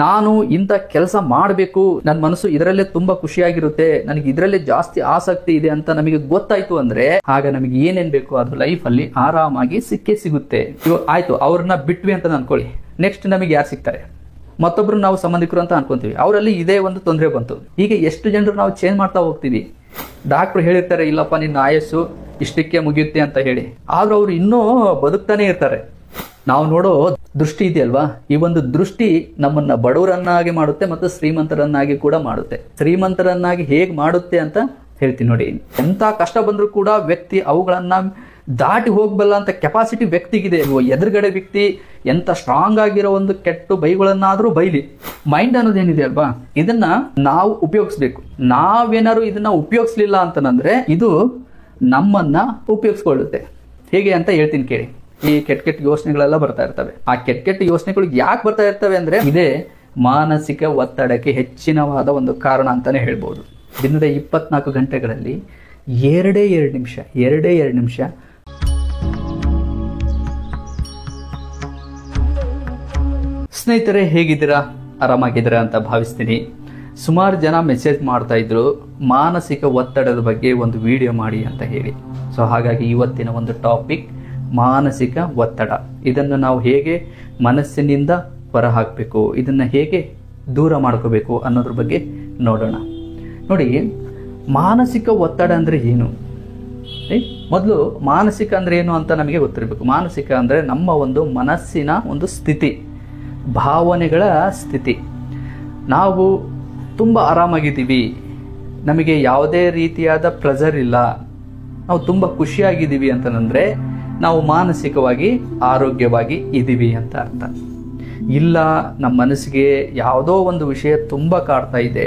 ನಾನು ಇಂಥ ಕೆಲಸ ಮಾಡಬೇಕು, ನನ್ನ ಮನಸ್ಸು ಇದರಲ್ಲೇ ತುಂಬಾ ಖುಷಿಯಾಗಿರುತ್ತೆ, ನನಗೆ ಇದರಲ್ಲೇ ಜಾಸ್ತಿ ಆಸಕ್ತಿ ಇದೆ ಅಂತ ನಮಗೆ ಗೊತ್ತಾಯ್ತು ಅಂದ್ರೆ ಆಗ ನಮಗೆ ಏನೇನ್ ಬೇಕು ಅದು ಲೈಫ್ ಅಲ್ಲಿ ಆರಾಮಾಗಿ ಸಿಕ್ಕೇ ಸಿಗುತ್ತೆ. ಆಯ್ತು, ಅವ್ರನ್ನ ಬಿಟ್ವಿ ಅಂತ ಅನ್ಕೊಳ್ಳಿ, ನೆಕ್ಸ್ಟ್ ನಮಗೆ ಯಾರು ಸಿಗ್ತಾರೆ? ಮತ್ತೊಬ್ರು ನಾವು ಸಂಬಂಧಿಕರು ಅಂತ ಅನ್ಕೊಂತೀವಿ, ಅವರಲ್ಲಿ ಇದೇ ಒಂದು ತೊಂದರೆ ಬಂತು. ಹೀಗೆ ಎಷ್ಟು ಜನರು ನಾವು ಚೇಂಜ್ ಮಾಡ್ತಾ ಹೋಗ್ತೀವಿ. ಡಾಕ್ಟ್ರು ಹೇಳಿರ್ತಾರೆ, ಇಲ್ಲಪ್ಪ ನಿನ್ನ ಆಯಸ್ಸು ಇಷ್ಟಕ್ಕೆ ಮುಗಿಯುತ್ತೆ ಅಂತ ಹೇಳಿ, ಆದ್ರೆ ಅವ್ರು ಇನ್ನೂ ಬದುಕ್ತಾನೆ ಇರ್ತಾರೆ. ನಾವು ನೋಡೋ ದೃಷ್ಟಿ ಇದೆಯಲ್ವಾ, ಈ ಒಂದು ದೃಷ್ಟಿ ನಮ್ಮನ್ನ ಬಡವರನ್ನಾಗಿ ಮಾಡುತ್ತೆ ಮತ್ತು ಶ್ರೀಮಂತರನ್ನಾಗಿ ಕೂಡ ಮಾಡುತ್ತೆ. ಶ್ರೀಮಂತರನ್ನಾಗಿ ಹೇಗೆ ಮಾಡುತ್ತೆ ಅಂತ ಹೇಳ್ತೀನಿ ನೋಡಿ. ಎಂತ ಕಷ್ಟ ಬಂದರೂ ಕೂಡ ವ್ಯಕ್ತಿ ಅವುಗಳನ್ನ ದಾಟಿ ಹೋಗಬಲ್ಲ ಅಂತ ಕೆಪಾಸಿಟಿ ವ್ಯಕ್ತಿಗಿದೆ. ಎದುರುಗಡೆ ವ್ಯಕ್ತಿ ಎಂತ ಸ್ಟ್ರಾಂಗ್ ಆಗಿರೋ ಒಂದು ಕೆಟ್ಟ ಬೈಗಳನ್ನಾದ್ರೂ ಬೈಲಿ, ಮೈಂಡ್ ಅನ್ನೋದೇನಿದೆ ಅಲ್ವಾ, ಇದನ್ನ ನಾವು ಉಪಯೋಗಿಸ್ಬೇಕು. ನಾವೇನಾದ್ರು ಇದನ್ನ ಉಪಯೋಗಿಸ್ಲಿಲ್ಲ ಅಂತಂದ್ರೆ ಇದು ನಮ್ಮನ್ನ ಉಪಯೋಗಿಸ್ಕೊಳ್ಳುತ್ತೆ. ಹೇಗೆ ಅಂತ ಹೇಳ್ತೀನಿ ಕೇಳಿ. ಈ ಕೆಟ್ಟ ಯೋಚನೆಗಳೆಲ್ಲ ಬರ್ತಾ ಇರ್ತವೆ. ಆ ಕೆಟ್ಟ ಯೋಚನೆಗಳು ಯಾಕೆ ಬರ್ತಾ ಇರ್ತವೆ ಅಂದ್ರೆ ಇದೇ ಮಾನಸಿಕ ಒತ್ತಡಕ್ಕೆ ಹೆಚ್ಚಿನವಾದ ಒಂದು ಕಾರಣ ಅಂತಾನೆ ಹೇಳ್ಬೋದು. ದಿನದ 24 ಗಂಟೆಗಳಲ್ಲಿ ಎರಡೇ ಎರಡು ನಿಮಿಷ ಸ್ನೇಹಿತರೆ, ಹೇಗಿದ್ದೀರಾ? ಆರಾಮಾಗಿದ್ದೀರಾ ಅಂತ ಭಾವಿಸ್ತೀನಿ. ಸುಮಾರು ಜನ ಮೆಸೇಜ್ ಮಾಡ್ತಾ ಇದ್ರು ಮಾನಸಿಕ ಒತ್ತಡದ ಬಗ್ಗೆ ಒಂದು ವಿಡಿಯೋ ಮಾಡಿ ಅಂತ ಹೇಳಿ. ಸೊ ಹಾಗಾಗಿ ಇವತ್ತಿನ ಒಂದು ಟಾಪಿಕ್ ಮಾನಸಿಕ ಒತ್ತಡ. ಇದನ್ನು ನಾವು ಹೇಗೆ ಮನಸ್ಸಿನಿಂದ ಹೊರ ಹಾಕಬೇಕು, ಇದನ್ನ ಹೇಗೆ ದೂರ ಮಾಡ್ಕೋಬೇಕು ಅನ್ನೋದ್ರ ಬಗ್ಗೆ ನೋಡೋಣ. ನೋಡಿ, ಮಾನಸಿಕ ಒತ್ತಡ ಅಂದ್ರೆ ಏನು? ಮೊದಲು ಮಾನಸಿಕ ಅಂದ್ರೆ ಏನು ಅಂತ ನಮಗೆ ಗೊತ್ತಿರಬೇಕು. ಮಾನಸಿಕ ಅಂದ್ರೆ ನಮ್ಮ ಒಂದು ಮನಸ್ಸಿನ ಒಂದು ಸ್ಥಿತಿ, ಭಾವನೆಗಳ ಸ್ಥಿತಿ. ನಾವು ತುಂಬ ಆರಾಮಾಗಿದ್ದೀವಿ, ನಮಗೆ ಯಾವುದೇ ರೀತಿಯಾದ ಪ್ರೆಷರ್ ಇಲ್ಲ, ನಾವು ತುಂಬ ಖುಷಿಯಾಗಿದ್ದೀವಿ ಅಂತಂದ್ರೆ ನಾವು ಮಾನಸಿಕವಾಗಿ ಆರೋಗ್ಯವಾಗಿ ಇದ್ದೀವಿ ಅಂತ ಅರ್ಥ. ಇಲ್ಲ, ನಮ್ಮ ಮನಸ್ಸಿಗೆ ಯಾವುದೋ ಒಂದು ವಿಷಯ ತುಂಬ ಕಾಡ್ತಾ ಇದೆ,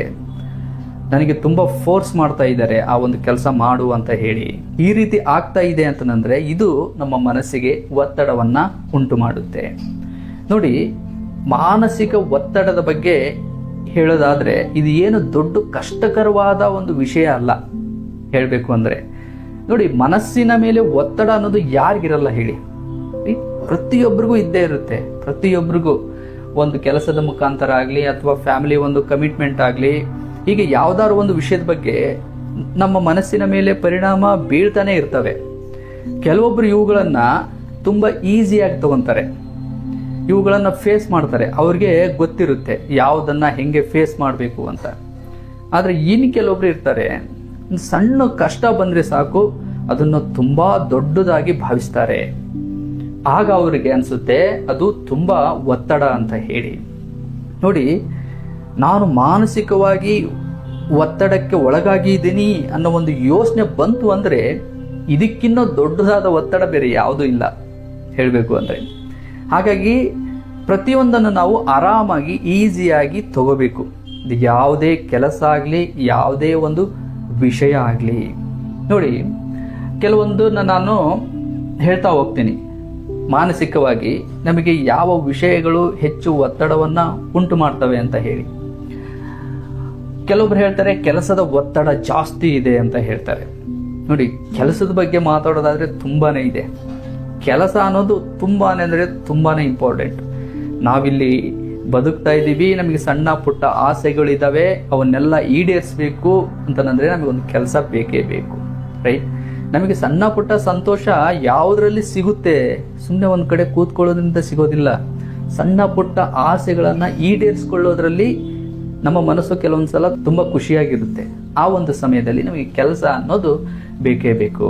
ನನಗೆ ತುಂಬ ಫೋರ್ಸ್ ಮಾಡ್ತಾ ಇದ್ದಾರೆ ಆ ಒಂದು ಕೆಲಸ ಮಾಡು ಅಂತ ಹೇಳಿ, ಈ ರೀತಿ ಆಗ್ತಾ ಇದೆ ಅಂತಂದ್ರೆ ಇದು ನಮ್ಮ ಮನಸ್ಸಿಗೆ ಒತ್ತಡವನ್ನ ಉಂಟು ಮಾಡುತ್ತೆ. ನೋಡಿ, ಮಾನಸಿಕ ಒತ್ತಡದ ಬಗ್ಗೆ ಹೇಳೋದಾದ್ರೆ ಇದು ಏನು ದೊಡ್ಡ ಕಷ್ಟಕರವಾದ ಒಂದು ವಿಷಯ ಅಲ್ಲ. ಹೇಳಬೇಕು ಅಂದ್ರೆ ನೋಡಿ, ಮನಸ್ಸಿನ ಮೇಲೆ ಒತ್ತಡ ಅನ್ನೋದು ಯಾರಿಗಿರಲ್ಲ ಹೇಳಿ? ಪ್ರತಿಯೊಬ್ಬರಿಗೂ ಇದ್ದೇ ಇರುತ್ತೆ. ಪ್ರತಿಯೊಬ್ಬರಿಗೂ ಒಂದು ಕೆಲಸದ ಮುಖಾಂತರ ಆಗಲಿ ಅಥವಾ ಫ್ಯಾಮಿಲಿ ಒಂದು ಕಮಿಟ್ಮೆಂಟ್ ಆಗಲಿ, ಹೀಗೆ ಯಾವ್ದಾದ್ರು ಒಂದು ವಿಷಯದ ಬಗ್ಗೆ ನಮ್ಮ ಮನಸ್ಸಿನ ಮೇಲೆ ಪರಿಣಾಮ ಬೀಳ್ತಾನೆ ಇರ್ತವೆ. ಕೆಲವೊಬ್ರು ಇವುಗಳನ್ನ ತುಂಬಾ ಈಸಿಯಾಗಿ ತಗೊಂತಾರೆ, ಇವುಗಳನ್ನ ಫೇಸ್ ಮಾಡ್ತಾರೆ, ಅವ್ರಿಗೆ ಗೊತ್ತಿರುತ್ತೆ ಯಾವುದನ್ನ ಹೆಂಗೆ ಫೇಸ್ ಮಾಡಬೇಕು ಅಂತ. ಆದ್ರೆ ಇನ್ನು ಕೆಲವೊಬ್ರು ಇರ್ತಾರೆ, ಸಣ್ಣ ಕಷ್ಟ ಬಂದ್ರೆ ಸಾಕು ಅದನ್ನು ತುಂಬಾ ದೊಡ್ಡದಾಗಿ ಭಾವಿಸ್ತಾರೆ. ಆಗ ಅವರಿಗೆ ಅನ್ಸುತ್ತೆ ಅದು ತುಂಬಾ ಒತ್ತಡ ಅಂತ ಹೇಳಿ. ನೋಡಿ, ನಾನು ಮಾನಸಿಕವಾಗಿ ಒತ್ತಡಕ್ಕೆ ಒಳಗಾಗಿದ್ದೀನಿ ಅನ್ನೋ ಒಂದು ಯೋಚನೆ ಬಂತು ಅಂದ್ರೆ ಇದಕ್ಕಿನ್ನೂ ದೊಡ್ಡದಾದ ಒತ್ತಡ ಬೇರೆ ಯಾವುದೂ ಇಲ್ಲ ಹೇಳಬೇಕು ಅಂದ್ರೆ. ಹಾಗಾಗಿ ಪ್ರತಿಯೊಂದನ್ನು ನಾವು ಆರಾಮಾಗಿ ಈಸಿಯಾಗಿ ತಗೋಬೇಕು. ಯಾವುದೇ ಕೆಲಸ ಆಗಲಿ, ಯಾವುದೇ ಒಂದು ವಿಷಯ ಆಗಲಿ. ನೋಡಿ, ಕೆಲವೊಂದನ್ನು ನಾನು ಹೇಳ್ತಾ ಹೋಗ್ತೀನಿ. ಮಾನಸಿಕವಾಗಿ ನಮಗೆ ಯಾವ ವಿಷಯಗಳು ಹೆಚ್ಚು ಒತ್ತಡವನ್ನ ಉಂಟು ಮಾಡ್ತವೆ ಅಂತ ಹೇಳಿ. ಕೆಲವೊಬ್ರು ಹೇಳ್ತಾರೆ ಕೆಲಸದ ಒತ್ತಡ ಜಾಸ್ತಿ ಇದೆ ಅಂತ ಹೇಳ್ತಾರೆ. ನೋಡಿ, ಕೆಲಸದ ಬಗ್ಗೆ ಮಾತಾಡೋದಾದ್ರೆ ತುಂಬಾನೇ ಇದೆ. ಕೆಲಸ ಅನ್ನೋದು ತುಂಬಾನೇ ಇಂಪಾರ್ಟೆಂಟ್. ನಾವಿಲ್ಲಿ ಬದುಕ್ತಾ ಇದ್ದೀವಿ, ನಮಗೆ ಸಣ್ಣ ಪುಟ್ಟ ಆಸೆಗಳಿದಾವೆ, ಅವನ್ನೆಲ್ಲ ಈಡೇರಿಸಬೇಕು ಅಂತಂದ್ರೆ ನಮಗೊಂದು ಕೆಲಸ ಬೇಕೇ ಬೇಕು, ರೈಟ್? ನಮಗೆ ಸಣ್ಣ ಪುಟ್ಟ ಸಂತೋಷ ಯಾವುದರಲ್ಲಿ ಸಿಗುತ್ತೆ? ಸುಮ್ಮನೆ ಒಂದ್ ಕಡೆ ಕೂತ್ಕೊಳ್ಳೋದ್ರಿಂದ ಸಿಗೋದಿಲ್ಲ. ಸಣ್ಣ ಪುಟ್ಟ ಆಸೆಗಳನ್ನ ಈಡೇರಿಸಿಕೊಳ್ಳೋದ್ರಲ್ಲಿ ನಮ್ಮ ಮನಸ್ಸು ಕೆಲವೊಂದ್ಸಲ ತುಂಬಾ ಖುಷಿಯಾಗಿರುತ್ತೆ. ಆ ಒಂದು ಸಮಯದಲ್ಲಿ ನಮಗೆ ಕೆಲಸ ಅನ್ನೋದು ಬೇಕೇ ಬೇಕು.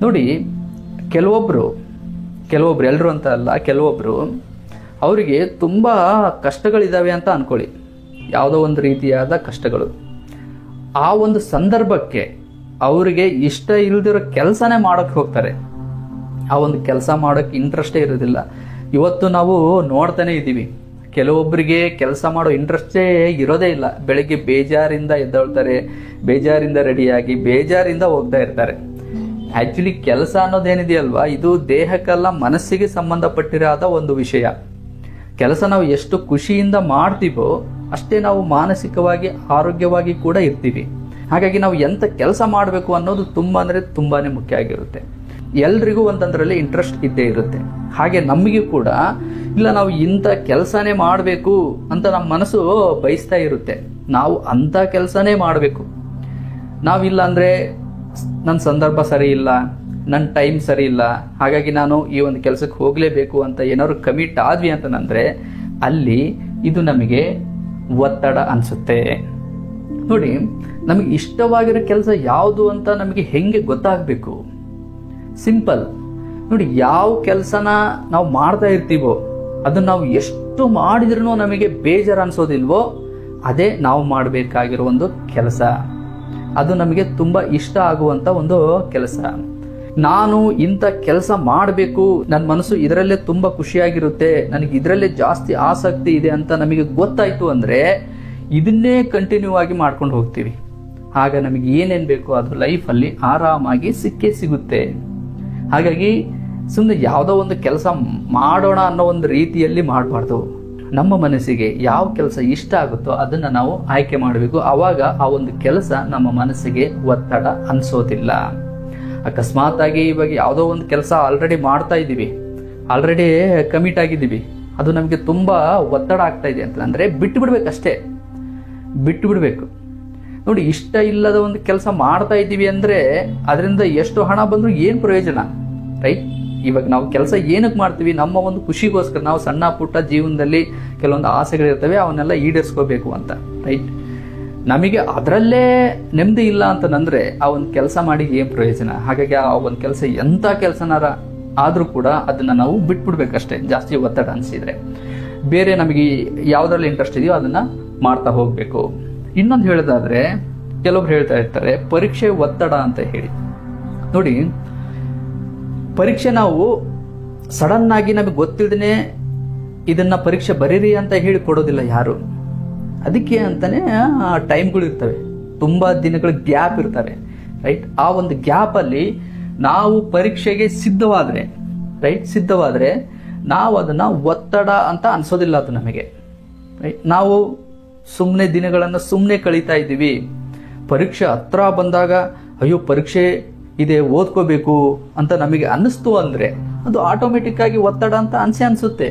ನೋಡಿ, ಕೆಲವೊಬ್ರು ಎಲ್ಲರೂ ಅಂತ ಅಲ್ಲ, ಕೆಲವೊಬ್ರು ಅವರಿಗೆ ತುಂಬಾ ಕಷ್ಟಗಳಿದಾವೆ ಅಂತ ಅನ್ಕೊಳ್ಳಿ, ಯಾವುದೋ ಒಂದು ರೀತಿಯಾದ ಕಷ್ಟಗಳು. ಆ ಒಂದು ಸಂದರ್ಭಕ್ಕೆ ಅವರಿಗೆ ಇಷ್ಟ ಇಲ್ದಿರೋ ಕೆಲಸನೇ ಮಾಡೋಕೆ ಹೋಗ್ತಾರೆ. ಆ ಒಂದು ಕೆಲಸ ಮಾಡೋಕೆ ಇಂಟ್ರೆಸ್ಟೇ ಇರೋದಿಲ್ಲ. ಇವತ್ತು ನಾವು ನೋಡ್ತಾನೆ ಇದ್ದೀವಿ, ಕೆಲವೊಬ್ಬರಿಗೆ ಕೆಲಸ ಮಾಡೋ ಇಂಟ್ರೆಸ್ಟೇ ಇರೋದೇ ಇಲ್ಲ. ಬೆಳಗ್ಗೆ ಬೇಜಾರಿಂದ ಎದ್ದೇಳ್ತಾರೆ, ಬೇಜಾರಿಂದ ರೆಡಿಯಾಗಿ ಬೇಜಾರಿಂದ ಹೋಗ್ತಾ ಇರ್ತಾರೆ. ಆಕ್ಚುಲಿ ಕೆಲಸ ಅನ್ನೋದೇನಿದೆಯಲ್ವಾ, ಇದು ದೇಹಕ್ಕಲ್ಲ ಮನಸ್ಸಿಗೆ ಸಂಬಂಧಪಟ್ಟಿರೋದ ಒಂದು ವಿಷಯ. ಕೆಲಸ ನಾವು ಎಷ್ಟು ಖುಷಿಯಿಂದ ಮಾಡ್ತೀವೋ ಅಷ್ಟೇ ನಾವು ಮಾನಸಿಕವಾಗಿ ಆರೋಗ್ಯವಾಗಿ ಕೂಡ ಇರ್ತೀವಿ. ಹಾಗಾಗಿ ನಾವು ಎಂತ ಕೆಲಸ ಮಾಡಬೇಕು ಅನ್ನೋದು ತುಂಬಾನೇ ಮುಖ್ಯ ಆಗಿರುತ್ತೆ. ಎಲ್ರಿಗೂ ಒಂದೊಂದರಲ್ಲಿ ಇಂಟ್ರೆಸ್ಟ್ ಇದ್ದೇ ಇರುತ್ತೆ. ಹಾಗೆ ನಮಗೆ ಕೂಡ ಇಲ್ಲ ನಾವು ಇಂಥ ಕೆಲಸನೇ ಮಾಡಬೇಕು ಅಂತ ನಮ್ಮ ಮನಸ್ಸು ಬಯಸ್ತಾ ಇರುತ್ತೆ. ನಾವು ಅಂಥ ಕೆಲಸನೇ ಮಾಡಬೇಕು. ನಾವಿಲ್ಲ ಅಂದರೆ ನನ್ನ ಸಂದರ್ಭ ಸರಿ ಇಲ್ಲ, ನನ್ನ ಟೈಮ್ ಸರಿ ಇಲ್ಲ, ಹಾಗಾಗಿ ನಾನು ಈ ಒಂದು ಕೆಲಸಕ್ಕೆ ಹೋಗಲೇಬೇಕು ಅಂತ ಏನಾದ್ರು ಕಮಿಟ್ ಆದ್ವಿ ಅಂತಂದರೆ ಅಲ್ಲಿ ಇದು ನಮಗೆ ಒತ್ತಡ ಅನಿಸುತ್ತೆ. ನೋಡಿ, ನಮಗೆ ಇಷ್ಟವಾಗಿರೋ ಕೆಲಸ ಯಾವುದು ಅಂತ ನಮಗೆ ಹೆಂಗೆ ಗೊತ್ತಾಗಬೇಕು? ಸಿಂಪಲ್ ನೋಡಿ, ಯಾವ ಕೆಲಸನ ನಾವು ಮಾಡ್ತಾ ಇರ್ತೀವೋ ಅದನ್ನು ನಾವು ಎಷ್ಟು ಮಾಡಿದ್ರೂ ನಮಗೆ ಬೇಜಾರು ಅನಿಸೋದಿಲ್ವೋ ಅದೇ ನಾವು ಮಾಡಬೇಕಾಗಿರೋ ಒಂದು ಕೆಲಸ. ಅದು ನಮಗೆ ತುಂಬ ಇಷ್ಟ ಆಗುವಂಥ ಒಂದು ಕೆಲಸ. ನಾನು ಇಂಥ ಕೆಲಸ ಮಾಡಬೇಕು, ನನ್ನ ಮನಸ್ಸು ಇದರಲ್ಲೇ ತುಂಬ ಖುಷಿಯಾಗಿರುತ್ತೆ, ನನಗೆ ಇದರಲ್ಲೇ ಜಾಸ್ತಿ ಆಸಕ್ತಿ ಇದೆ ಅಂತ ನಮಗೆ ಗೊತ್ತಾಯಿತು ಅಂದರೆ ಇದನ್ನೇ ಕಂಟಿನ್ಯೂ ಆಗಿ ಮಾಡ್ಕೊಂಡು ಹೋಗ್ತೀವಿ. ಆಗ ನಮಗೆ ಏನೇನು ಬೇಕೋ ಅದು ಲೈಫಲ್ಲಿ ಆರಾಮಾಗಿ ಸಿಕ್ಕೇ ಸಿಗುತ್ತೆ. ಹಾಗಾಗಿ ಸುಮ್ಮನೆ ಯಾವುದೋ ಒಂದು ಕೆಲಸ ಮಾಡೋಣ ಅನ್ನೋ ಒಂದು ರೀತಿಯಲ್ಲಿ ಮಾಡಬಾರ್ದು. ನಮ್ಮ ಮನಸ್ಸಿಗೆ ಯಾವ ಕೆಲಸ ಇಷ್ಟ ಆಗುತ್ತೋ ಅದನ್ನು ನಾವು ಆಯ್ಕೆ ಮಾಡಬೇಕು. ಆವಾಗ ಆ ಒಂದು ಕೆಲಸ ನಮ್ಮ ಮನಸ್ಸಿಗೆ ಒತ್ತಡ ಅನಿಸೋದಿಲ್ಲ. ಅಕಸ್ಮಾತ್ ಆಗಿ ಇವಾಗ ಯಾವುದೋ ಒಂದು ಕೆಲಸ ಆಲ್ರೆಡಿ ಮಾಡ್ತಾ ಇದ್ದೀವಿ, ಆಲ್ರೆಡಿ ಕಮಿಟ್ ಆಗಿದ್ದೀವಿ, ಅದು ನಮಗೆ ತುಂಬ ಒತ್ತಡ ಆಗ್ತಾ ಇದೆ ಅಂತಂದರೆ ಬಿಟ್ಟು ಬಿಡ್ಬೇಕಷ್ಟೇ, ಬಿಟ್ಟು ಬಿಡಬೇಕು. ನೋಡಿ, ಇಷ್ಟ ಇಲ್ಲದ ಒಂದು ಕೆಲಸ ಮಾಡ್ತಾ ಇದ್ದೀವಿ ಅಂದರೆ ಅದರಿಂದ ಎಷ್ಟು ಹಣ ಬಂದರೂ ಏನು ಪ್ರಯೋಜನ, ರೈಟ್? ಇವಾಗ ನಾವು ಕೆಲಸ ಏನಕ್ಕೆ ಮಾಡ್ತೀವಿ? ನಮ್ಮ ಒಂದು ಖುಷಿಗೋಸ್ಕರ. ನಾವು ಸಣ್ಣ ಪುಟ್ಟ ಜೀವನದಲ್ಲಿ ಕೆಲವೊಂದು ಆಸೆಗಳಿರ್ತವೆ, ಅವನ್ನೆಲ್ಲ ಈಡೇರಿಸ್ಕೋಬೇಕು ಅಂತ, ರೈಟ್? ನಮಗೆ ಅದರಲ್ಲೇ ನೆಮ್ಮದಿ ಇಲ್ಲ ಅಂತಂದರೆ ಆ ಒಂದು ಕೆಲಸ ಮಾಡಿ ಏನು ಪ್ರಯೋಜನ? ಹಾಗಾಗಿ ಆ ಒಂದು ಕೆಲಸ ಎಂಥ ಕೆಲಸನಾರ ಆದರೂ ಕೂಡ ಅದನ್ನು ನಾವು ಬಿಟ್ಬಿಡ್ಬೇಕಷ್ಟೇ, ಜಾಸ್ತಿ ಒತ್ತಡ ಅನಿಸಿದರೆ. ಬೇರೆ ನಮಗೆ ಯಾವುದ್ರಲ್ಲಿ ಇಂಟ್ರೆಸ್ಟ್ ಇದೆಯೋ ಅದನ್ನು ಮಾಡ್ತಾ ಹೋಗಬೇಕು. ಇನ್ನೊಂದು ಹೇಳೋದಾದರೆ, ಕೆಲವೊಬ್ರು ಹೇಳ್ತಾ ಇರ್ತಾರೆ ಪರೀಕ್ಷೆ ಒತ್ತಡ ಅಂತ ಹೇಳಿ. ನೋಡಿ, ಪರೀಕ್ಷೆ ನಾವು ಸಡನ್ ಆಗಿ ನಮಗೆ ಗೊತ್ತಿಲ್ಲದೇ ಇದನ್ನ ಪರೀಕ್ಷೆ ಬರೀರಿ ಅಂತ ಹೇಳಿ ಕೊಡೋದಿಲ್ಲ ಯಾರು. ಅದಕ್ಕೆ ಅಂತಾನೆ ಟೈಮ್ಗಳು ಇರ್ತವೆ, ತುಂಬ ದಿನಗಳ ಗ್ಯಾಪ್ ಇರ್ತವೆ, ರೈಟ್? ಆ ಒಂದು ಗ್ಯಾಪಲ್ಲಿ ನಾವು ಪರೀಕ್ಷೆಗೆ ಸಿದ್ಧವಾದರೆ, ರೈಟ್, ಸಿದ್ಧವಾದರೆ ನಾವು ಅದನ್ನು ಒತ್ತಡ ಅಂತ ಅನಿಸೋದಿಲ್ಲ. ಅದು ನಮಗೆ, ರೈಟ್? ನಾವು ಸುಮ್ಮನೆ ದಿನಗಳನ್ನು ಸುಮ್ಮನೆ ಕಳೀತಾ ಇದ್ದೀವಿ. ಪರೀಕ್ಷೆ ಹತ್ರ ಬಂದಾಗ ಅಯ್ಯೋ ಪರೀಕ್ಷೆ ಇದೆ, ಓದ್ಕೋಬೇಕು ಅಂತ ನಮಗೆ ಅನ್ನಿಸ್ತು ಅಂದರೆ ಅದು ಆಟೋಮೆಟಿಕ್ ಆಗಿ ಒತ್ತಡ ಅಂತ ಅನಿಸುತ್ತೆ,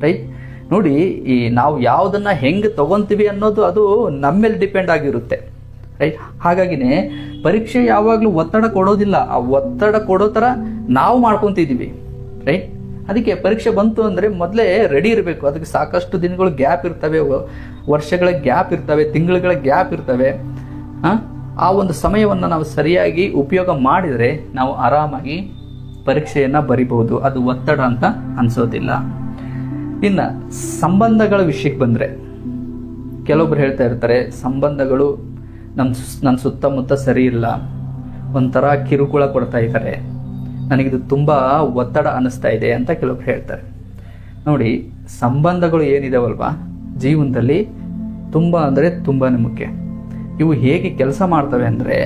ರೈಟ್? ನೋಡಿ, ಈ ನಾವು ಯಾವುದನ್ನ ಹೆಂಗೆ ತಗೊಂತೀವಿ ಅನ್ನೋದು ಅದು ನಮ್ಮ ಮೇಲೆ ಡಿಪೆಂಡ್ ಆಗಿರುತ್ತೆ, ರೈಟ್? ಹಾಗಾಗಿನೇ ಪರೀಕ್ಷೆ ಯಾವಾಗಲೂ ಒತ್ತಡ ಕೊಡೋದಿಲ್ಲ, ಆ ಒತ್ತಡ ಕೊಡೋ ಥರ ನಾವು ಮಾಡ್ಕೊತಿದ್ದೀವಿ, ರೈಟ್? ಅದಕ್ಕೆ ಪರೀಕ್ಷೆ ಬಂತು ಅಂದರೆ ಮೊದಲೇ ರೆಡಿ ಇರಬೇಕು. ಅದಕ್ಕೆ ಸಾಕಷ್ಟು ದಿನಗಳು ಗ್ಯಾಪ್ ಇರ್ತವೆ, ವರ್ಷಗಳ ಗ್ಯಾಪ್ ಇರ್ತವೆ, ತಿಂಗಳುಗಳ ಗ್ಯಾಪ್ ಇರ್ತವೆ. ಆ ಒಂದು ಸಮಯವನ್ನು ನಾವು ಸರಿಯಾಗಿ ಉಪಯೋಗ ಮಾಡಿದರೆ ನಾವು ಆರಾಮಾಗಿ ಪರೀಕ್ಷೆಯನ್ನು ಬರಿಬಹುದು. ಅದು ಒತ್ತಡ ಅಂತ ಅನಿಸೋದಿಲ್ಲ. ಇನ್ನು ಸಂಬಂಧಗಳ ವಿಷಯಕ್ಕೆ ಬಂದರೆ, ಕೆಲವೊಬ್ರು ಹೇಳ್ತಾ ಇರ್ತಾರೆ ಸಂಬಂಧಗಳು ನನ್ನ ಸುತ್ತಮುತ್ತ ಸರಿ ಇಲ್ಲ, ಒಂಥರ ಕಿರುಕುಳ ಕೊಡ್ತಾ ಇದ್ದಾರೆ, ನನಗಿದು ತುಂಬ ಒತ್ತಡ ಅನ್ನಿಸ್ತಾ ಇದೆ ಅಂತ ಕೆಲವೊಬ್ರು ಹೇಳ್ತಾರೆ. ನೋಡಿ, ಸಂಬಂಧಗಳು ಏನಿದಾವಲ್ವಾ ಜೀವನದಲ್ಲಿ ತುಂಬ ಅಂದರೆ ತುಂಬಾ ಮುಖ್ಯ. ಇವು ಹೇಗೆ ಕೆಲಸ ಮಾಡ್ತವೆ ಅಂದರೆ,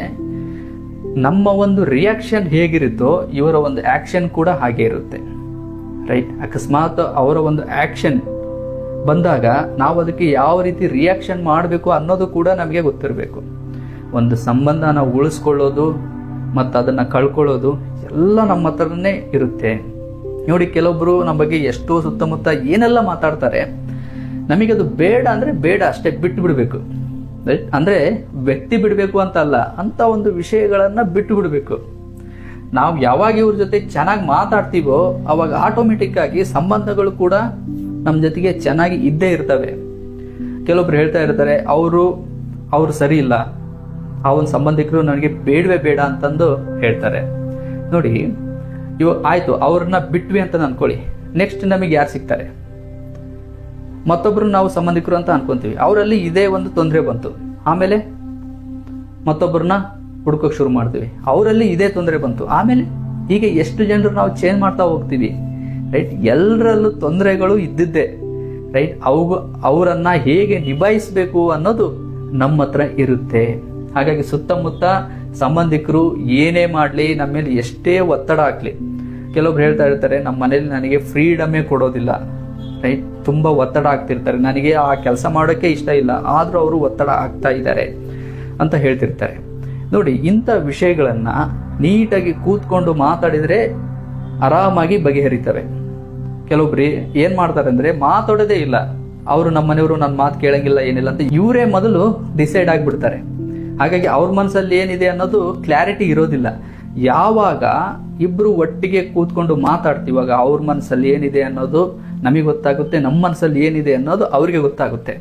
ನಮ್ಮ ಒಂದು ರಿಯಾಕ್ಷನ್ ಹೇಗಿರುತ್ತೋ ಇವರ ಒಂದು ಆ್ಯಕ್ಷನ್ ಕೂಡ ಹಾಗೆ ಇರುತ್ತೆ, ರೈಟ್? ಅಕಸ್ಮಾತ್ ಅವರ ಒಂದು ಆ್ಯಕ್ಷನ್ ಬಂದಾಗ ನಾವು ಅದಕ್ಕೆ ಯಾವ ರೀತಿ ರಿಯಾಕ್ಷನ್ ಮಾಡಬೇಕು ಅನ್ನೋದು ಕೂಡ ನಮಗೆ ಗೊತ್ತಿರಬೇಕು. ಒಂದು ಸಂಬಂಧ ನಾವು ಉಳಿಸ್ಕೊಳ್ಳೋದು ಮತ್ತು ಅದನ್ನು ಕಳ್ಕೊಳ್ಳೋದು ಎಲ್ಲ ನಮ್ಮ ಹತ್ರನೇ ಇರುತ್ತೆ. ನೋಡಿ, ಕೆಲವೊಬ್ಬರು ನಮ್ಮ ಬಗ್ಗೆ ಎಷ್ಟೋ ಸುತ್ತಮುತ್ತ ಏನೆಲ್ಲ ಮಾತಾಡ್ತಾರೆ, ನಮಗದು ಬೇಡ ಅಂದರೆ ಬೇಡ, ಅಷ್ಟೇ ಬಿಟ್ಟು ಬಿಡಬೇಕು, ರೈಟ್? ಅಂದರೆ ವ್ಯಕ್ತಿ ಬಿಡಬೇಕು ಅಂತ ಅಲ್ಲ, ಅಂಥ ಒಂದು ವಿಷಯಗಳನ್ನು ಬಿಟ್ಟು ಬಿಡಬೇಕು. ನಾವು ಯಾವಾಗ ಇವ್ರ ಜೊತೆ ಚೆನ್ನಾಗಿ ಮಾತಾಡ್ತೀವೋ ಅವಾಗ ಆಟೋಮೆಟಿಕ್ ಆಗಿ ಸಂಬಂಧಗಳು ಕೂಡ ನಮ್ಮ ಜೊತೆಗೆ ಚೆನ್ನಾಗಿ ಇದ್ದೇ ಇರ್ತವೆ. ಕೆಲವೊಬ್ರು ಹೇಳ್ತಾ ಇರ್ತಾರೆ ಅವರು ಸರಿ ಇಲ್ಲ, ಆ ಒಂದು ಸಂಬಂಧಿಕರು ನನಗೆ ಬೇಡವೇ ಬೇಡ ಅಂತಂದು ಹೇಳ್ತಾರೆ. ನೋಡಿ, ಆಯಿತು, ಅವ್ರನ್ನ ಬಿಟ್ವಿ ಅಂತ ಅನ್ಕೊಳ್ಳಿ, ನೆಕ್ಸ್ಟ್ ನಮಗೆ ಯಾರು ಸಿಗ್ತಾರೆ? ಮತ್ತೊಬ್ರು ನಾವು ಸಂಬಂಧಿಕರು ಅಂತ ಅನ್ಕೊಂತೀವಿ, ಅವರಲ್ಲಿ ಇದೇ ಒಂದು ತೊಂದರೆ ಬಂತು, ಆಮೇಲೆ ಮತ್ತೊಬ್ಬರನ್ನ ಹುಡ್ಕೋಕೆ ಶುರು ಮಾಡ್ತೀವಿ, ಅವರಲ್ಲಿ ಇದೇ ತೊಂದರೆ ಬಂತು, ಆಮೇಲೆ ಹೀಗೆ ಎಷ್ಟು ಜನರು ನಾವು ಚೇಂಜ್ ಮಾಡ್ತಾ ಹೋಗ್ತೀವಿ, ರೈಟ್? ಎಲ್ಲರಲ್ಲೂ ತೊಂದರೆಗಳು ಇದ್ದಿದ್ದೆ, ರೈಟ್? ಅವರನ್ನ ಹೇಗೆ ನಿಭಾಯಿಸಬೇಕು ಅನ್ನೋದು ನಮ್ಮ ಹತ್ರ ಇರುತ್ತೆ. ಹಾಗಾಗಿ ಸುತ್ತಮುತ್ತ ಸಂಬಂಧಿಕರು ಏನೇ ಮಾಡಲಿ, ನಮ್ಮ ಮೇಲೆ ಎಷ್ಟೇ ಒತ್ತಡ ಹಾಕ್ಲಿ, ಕೆಲವೊಬ್ರು ಹೇಳ್ತಾ ಇರ್ತಾರೆ ನಮ್ಮ ಮನೇಲಿ ನನಗೆ ಫ್ರೀಡಮೇ ಕೊಡೋದಿಲ್ಲ, ರೈಟ್? ತುಂಬ ಒತ್ತಡ ಆಗ್ತಿರ್ತಾರೆ, ನನಗೆ ಆ ಕೆಲಸ ಮಾಡೋಕ್ಕೆ ಇಷ್ಟ ಇಲ್ಲ, ಆದರೂ ಅವರು ಒತ್ತಡ ಆಗ್ತಾ ಇದ್ದಾರೆ ಅಂತ ಹೇಳ್ತಿರ್ತಾರೆ. ನೋಡಿ, ಇಂಥ ವಿಷಯಗಳನ್ನು ನೀಟಾಗಿ ಕೂತ್ಕೊಂಡು ಮಾತಾಡಿದರೆ ಆರಾಮಾಗಿ ಬಗೆಹರಿತವೆ, ಕೆಲವೊಬ್ರು ಏನ್ ಮಾಡ್ತಾರೆ ಅಂದ್ರೆ ಮಾತಾಡೋದೇ ಇಲ್ಲ, ಅವರು ನಮ್ಮ ಮನೆಯವರು ನನ್ನ ಮಾತು ಕೇಳಂಗಿಲ್ಲ ಏನಿಲ್ಲ ಅಂತ ಇವರೇ ಮೊದಲು ಡಿಸೈಡ್ ಆಗಿಬಿಡ್ತಾರೆ. ಹಾಗಾಗಿ ಅವ್ರ ಮನಸ್ಸಲ್ಲಿ ಏನಿದೆ ಅನ್ನೋದು ಕ್ಲಾರಿಟಿ ಇರೋದಿಲ್ಲ. ಯಾವಾಗ ಇಬ್ರು ಒಟ್ಟಿಗೆ ಕೂತ್ಕೊಂಡು ಮಾತಾಡ್ತೀವಾಗ ಅವ್ರ ಮನಸ್ಸಲ್ಲಿ ಏನಿದೆ ಅನ್ನೋದು ನಮಗೆ ಗೊತ್ತಾಗುತ್ತೆ, ನಮ್ಮ ಮನಸ್ಸಲ್ಲಿ ಏನಿದೆ ಅನ್ನೋದು ಅವ್ರಿಗೆ ಗೊತ್ತಾಗುತ್ತೆ.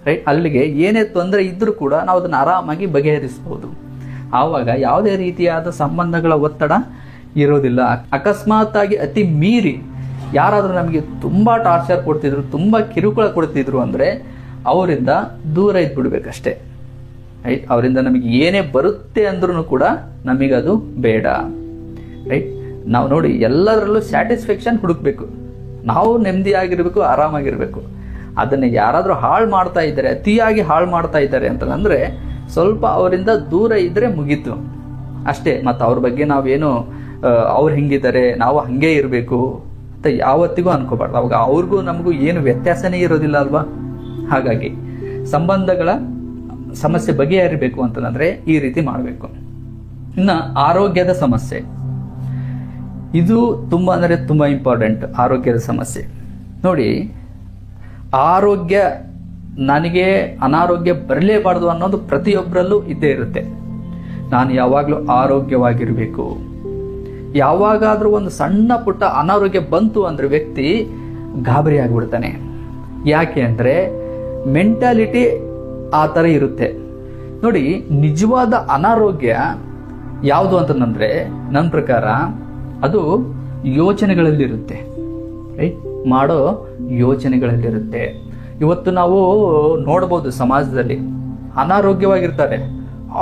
ರೈಟ್, ಅಲ್ಲಿಗೆ ಏನೇ ತೊಂದರೆ ಇದ್ರೂ ಕೂಡ ನಾವು ಅದನ್ನು ಆರಾಮಾಗಿ ಬಗೆಹರಿಸಬಹುದು. ಆವಾಗ ಯಾವುದೇ ರೀತಿಯಾದ ಸಂಬಂಧಗಳ ಒತ್ತಡ ಇರೋದಿಲ್ಲ. ಅಕಸ್ಮಾತ್ ಆಗಿ ಅತಿ ಮೀರಿ ಯಾರಾದರೂ ನಮಗೆ ತುಂಬ ಟಾರ್ಚರ್ ಕೊಡ್ತಿದ್ರು, ತುಂಬ ಕಿರುಕುಳ ಕೊಡ್ತಿದ್ರು ಅಂದರೆ ಅವರಿಂದ ದೂರ ಇದ್ಬಿಡ್ಬೇಕಷ್ಟೇ. ರೈಟ್, ಅವರಿಂದ ನಮಗೆ ಏನೇ ಬರುತ್ತೆ ಅಂದ್ರೂ ಕೂಡ ನಮಗದು ಬೇಡ. ರೈಟ್, ನಾವು ನೋಡಿ ಎಲ್ಲದರಲ್ಲೂ ಸ್ಯಾಟಿಸ್ಫ್ಯಾಕ್ಷನ್ ಹುಡುಕ್ಬೇಕು, ನಾವು ನೆಮ್ಮದಿಯಾಗಿರ್ಬೇಕು, ಆರಾಮಾಗಿರ್ಬೇಕು. ಅದನ್ನು ಯಾರಾದರೂ ಹಾಳು ಮಾಡ್ತಾ ಇದ್ದಾರೆ, ಅತಿಯಾಗಿ ಹಾಳು ಮಾಡ್ತಾ ಇದ್ದಾರೆ ಅಂತಂದರೆ ಸ್ವಲ್ಪ ಅವರಿಂದ ದೂರ ಇದ್ದರೆ ಮುಗೀತು ಅಷ್ಟೇ. ಮತ್ತು ಅವ್ರ ಬಗ್ಗೆ ನಾವೇನು ಅವ್ರು ಹಿಂಗಿದ್ದಾರೆ ನಾವು ಹಾಗೆ ಇರಬೇಕು ಅಂತ ಯಾವತ್ತಿಗೂ ಅನ್ಕೋಬಾರ್ದು. ಅವಾಗ ಅವ್ರಿಗೂ ನಮಗೂ ಏನು ವ್ಯತ್ಯಾಸನೇ ಇರೋದಿಲ್ಲ ಅಲ್ವಾ. ಹಾಗಾಗಿ ಸಂಬಂಧಗಳ ಸಮಸ್ಯೆ ಬಗೆಹರಿಬೇಕು ಅಂತಂದ್ರೆ ಈ ರೀತಿ ಮಾಡಬೇಕು. ಇನ್ನು ಆರೋಗ್ಯದ ಸಮಸ್ಯೆ, ಇದು ತುಂಬ ಅಂದರೆ ತುಂಬ ಇಂಪಾರ್ಟೆಂಟ್. ಆರೋಗ್ಯದ ಸಮಸ್ಯೆ ನೋಡಿ, ಆರೋಗ್ಯ ನನಗೆ ಅನಾರೋಗ್ಯ ಬರಲೇಬಾರ್ದು ಅನ್ನೋದು ಪ್ರತಿಯೊಬ್ಬರಲ್ಲೂ ಇದ್ದೇ ಇರುತ್ತೆ. ನಾನು ಯಾವಾಗಲೂ ಆರೋಗ್ಯವಾಗಿರಬೇಕು. ಯಾವಾಗಾದರೂ ಒಂದು ಸಣ್ಣ ಪುಟ್ಟ ಅನಾರೋಗ್ಯ ಬಂತು ಅಂದರೆ ವ್ಯಕ್ತಿ ಗಾಬರಿ ಆಗಿಬಿಡ್ತಾನೆ. ಯಾಕೆ ಅಂದರೆ ಮೆಂಟಾಲಿಟಿ ಆ ಥರ ಇರುತ್ತೆ. ನೋಡಿ, ನಿಜವಾದ ಅನಾರೋಗ್ಯ ಯಾವುದು ಅಂತಂದ್ರೆ ನನ್ನ ಪ್ರಕಾರ ಅದು ಯೋಚನೆಗಳಲ್ಲಿರುತ್ತೆ. ರೈಟ್, ಮಾಡೋ ಯೋಚನೆಗಳಲ್ಲಿರುತ್ತೆ. ಇವತ್ತು ನಾವು ನೋಡ್ಬೋದು ಸಮಾಜದಲ್ಲಿ ಅನಾರೋಗ್ಯವಾಗಿರ್ತಾರೆ,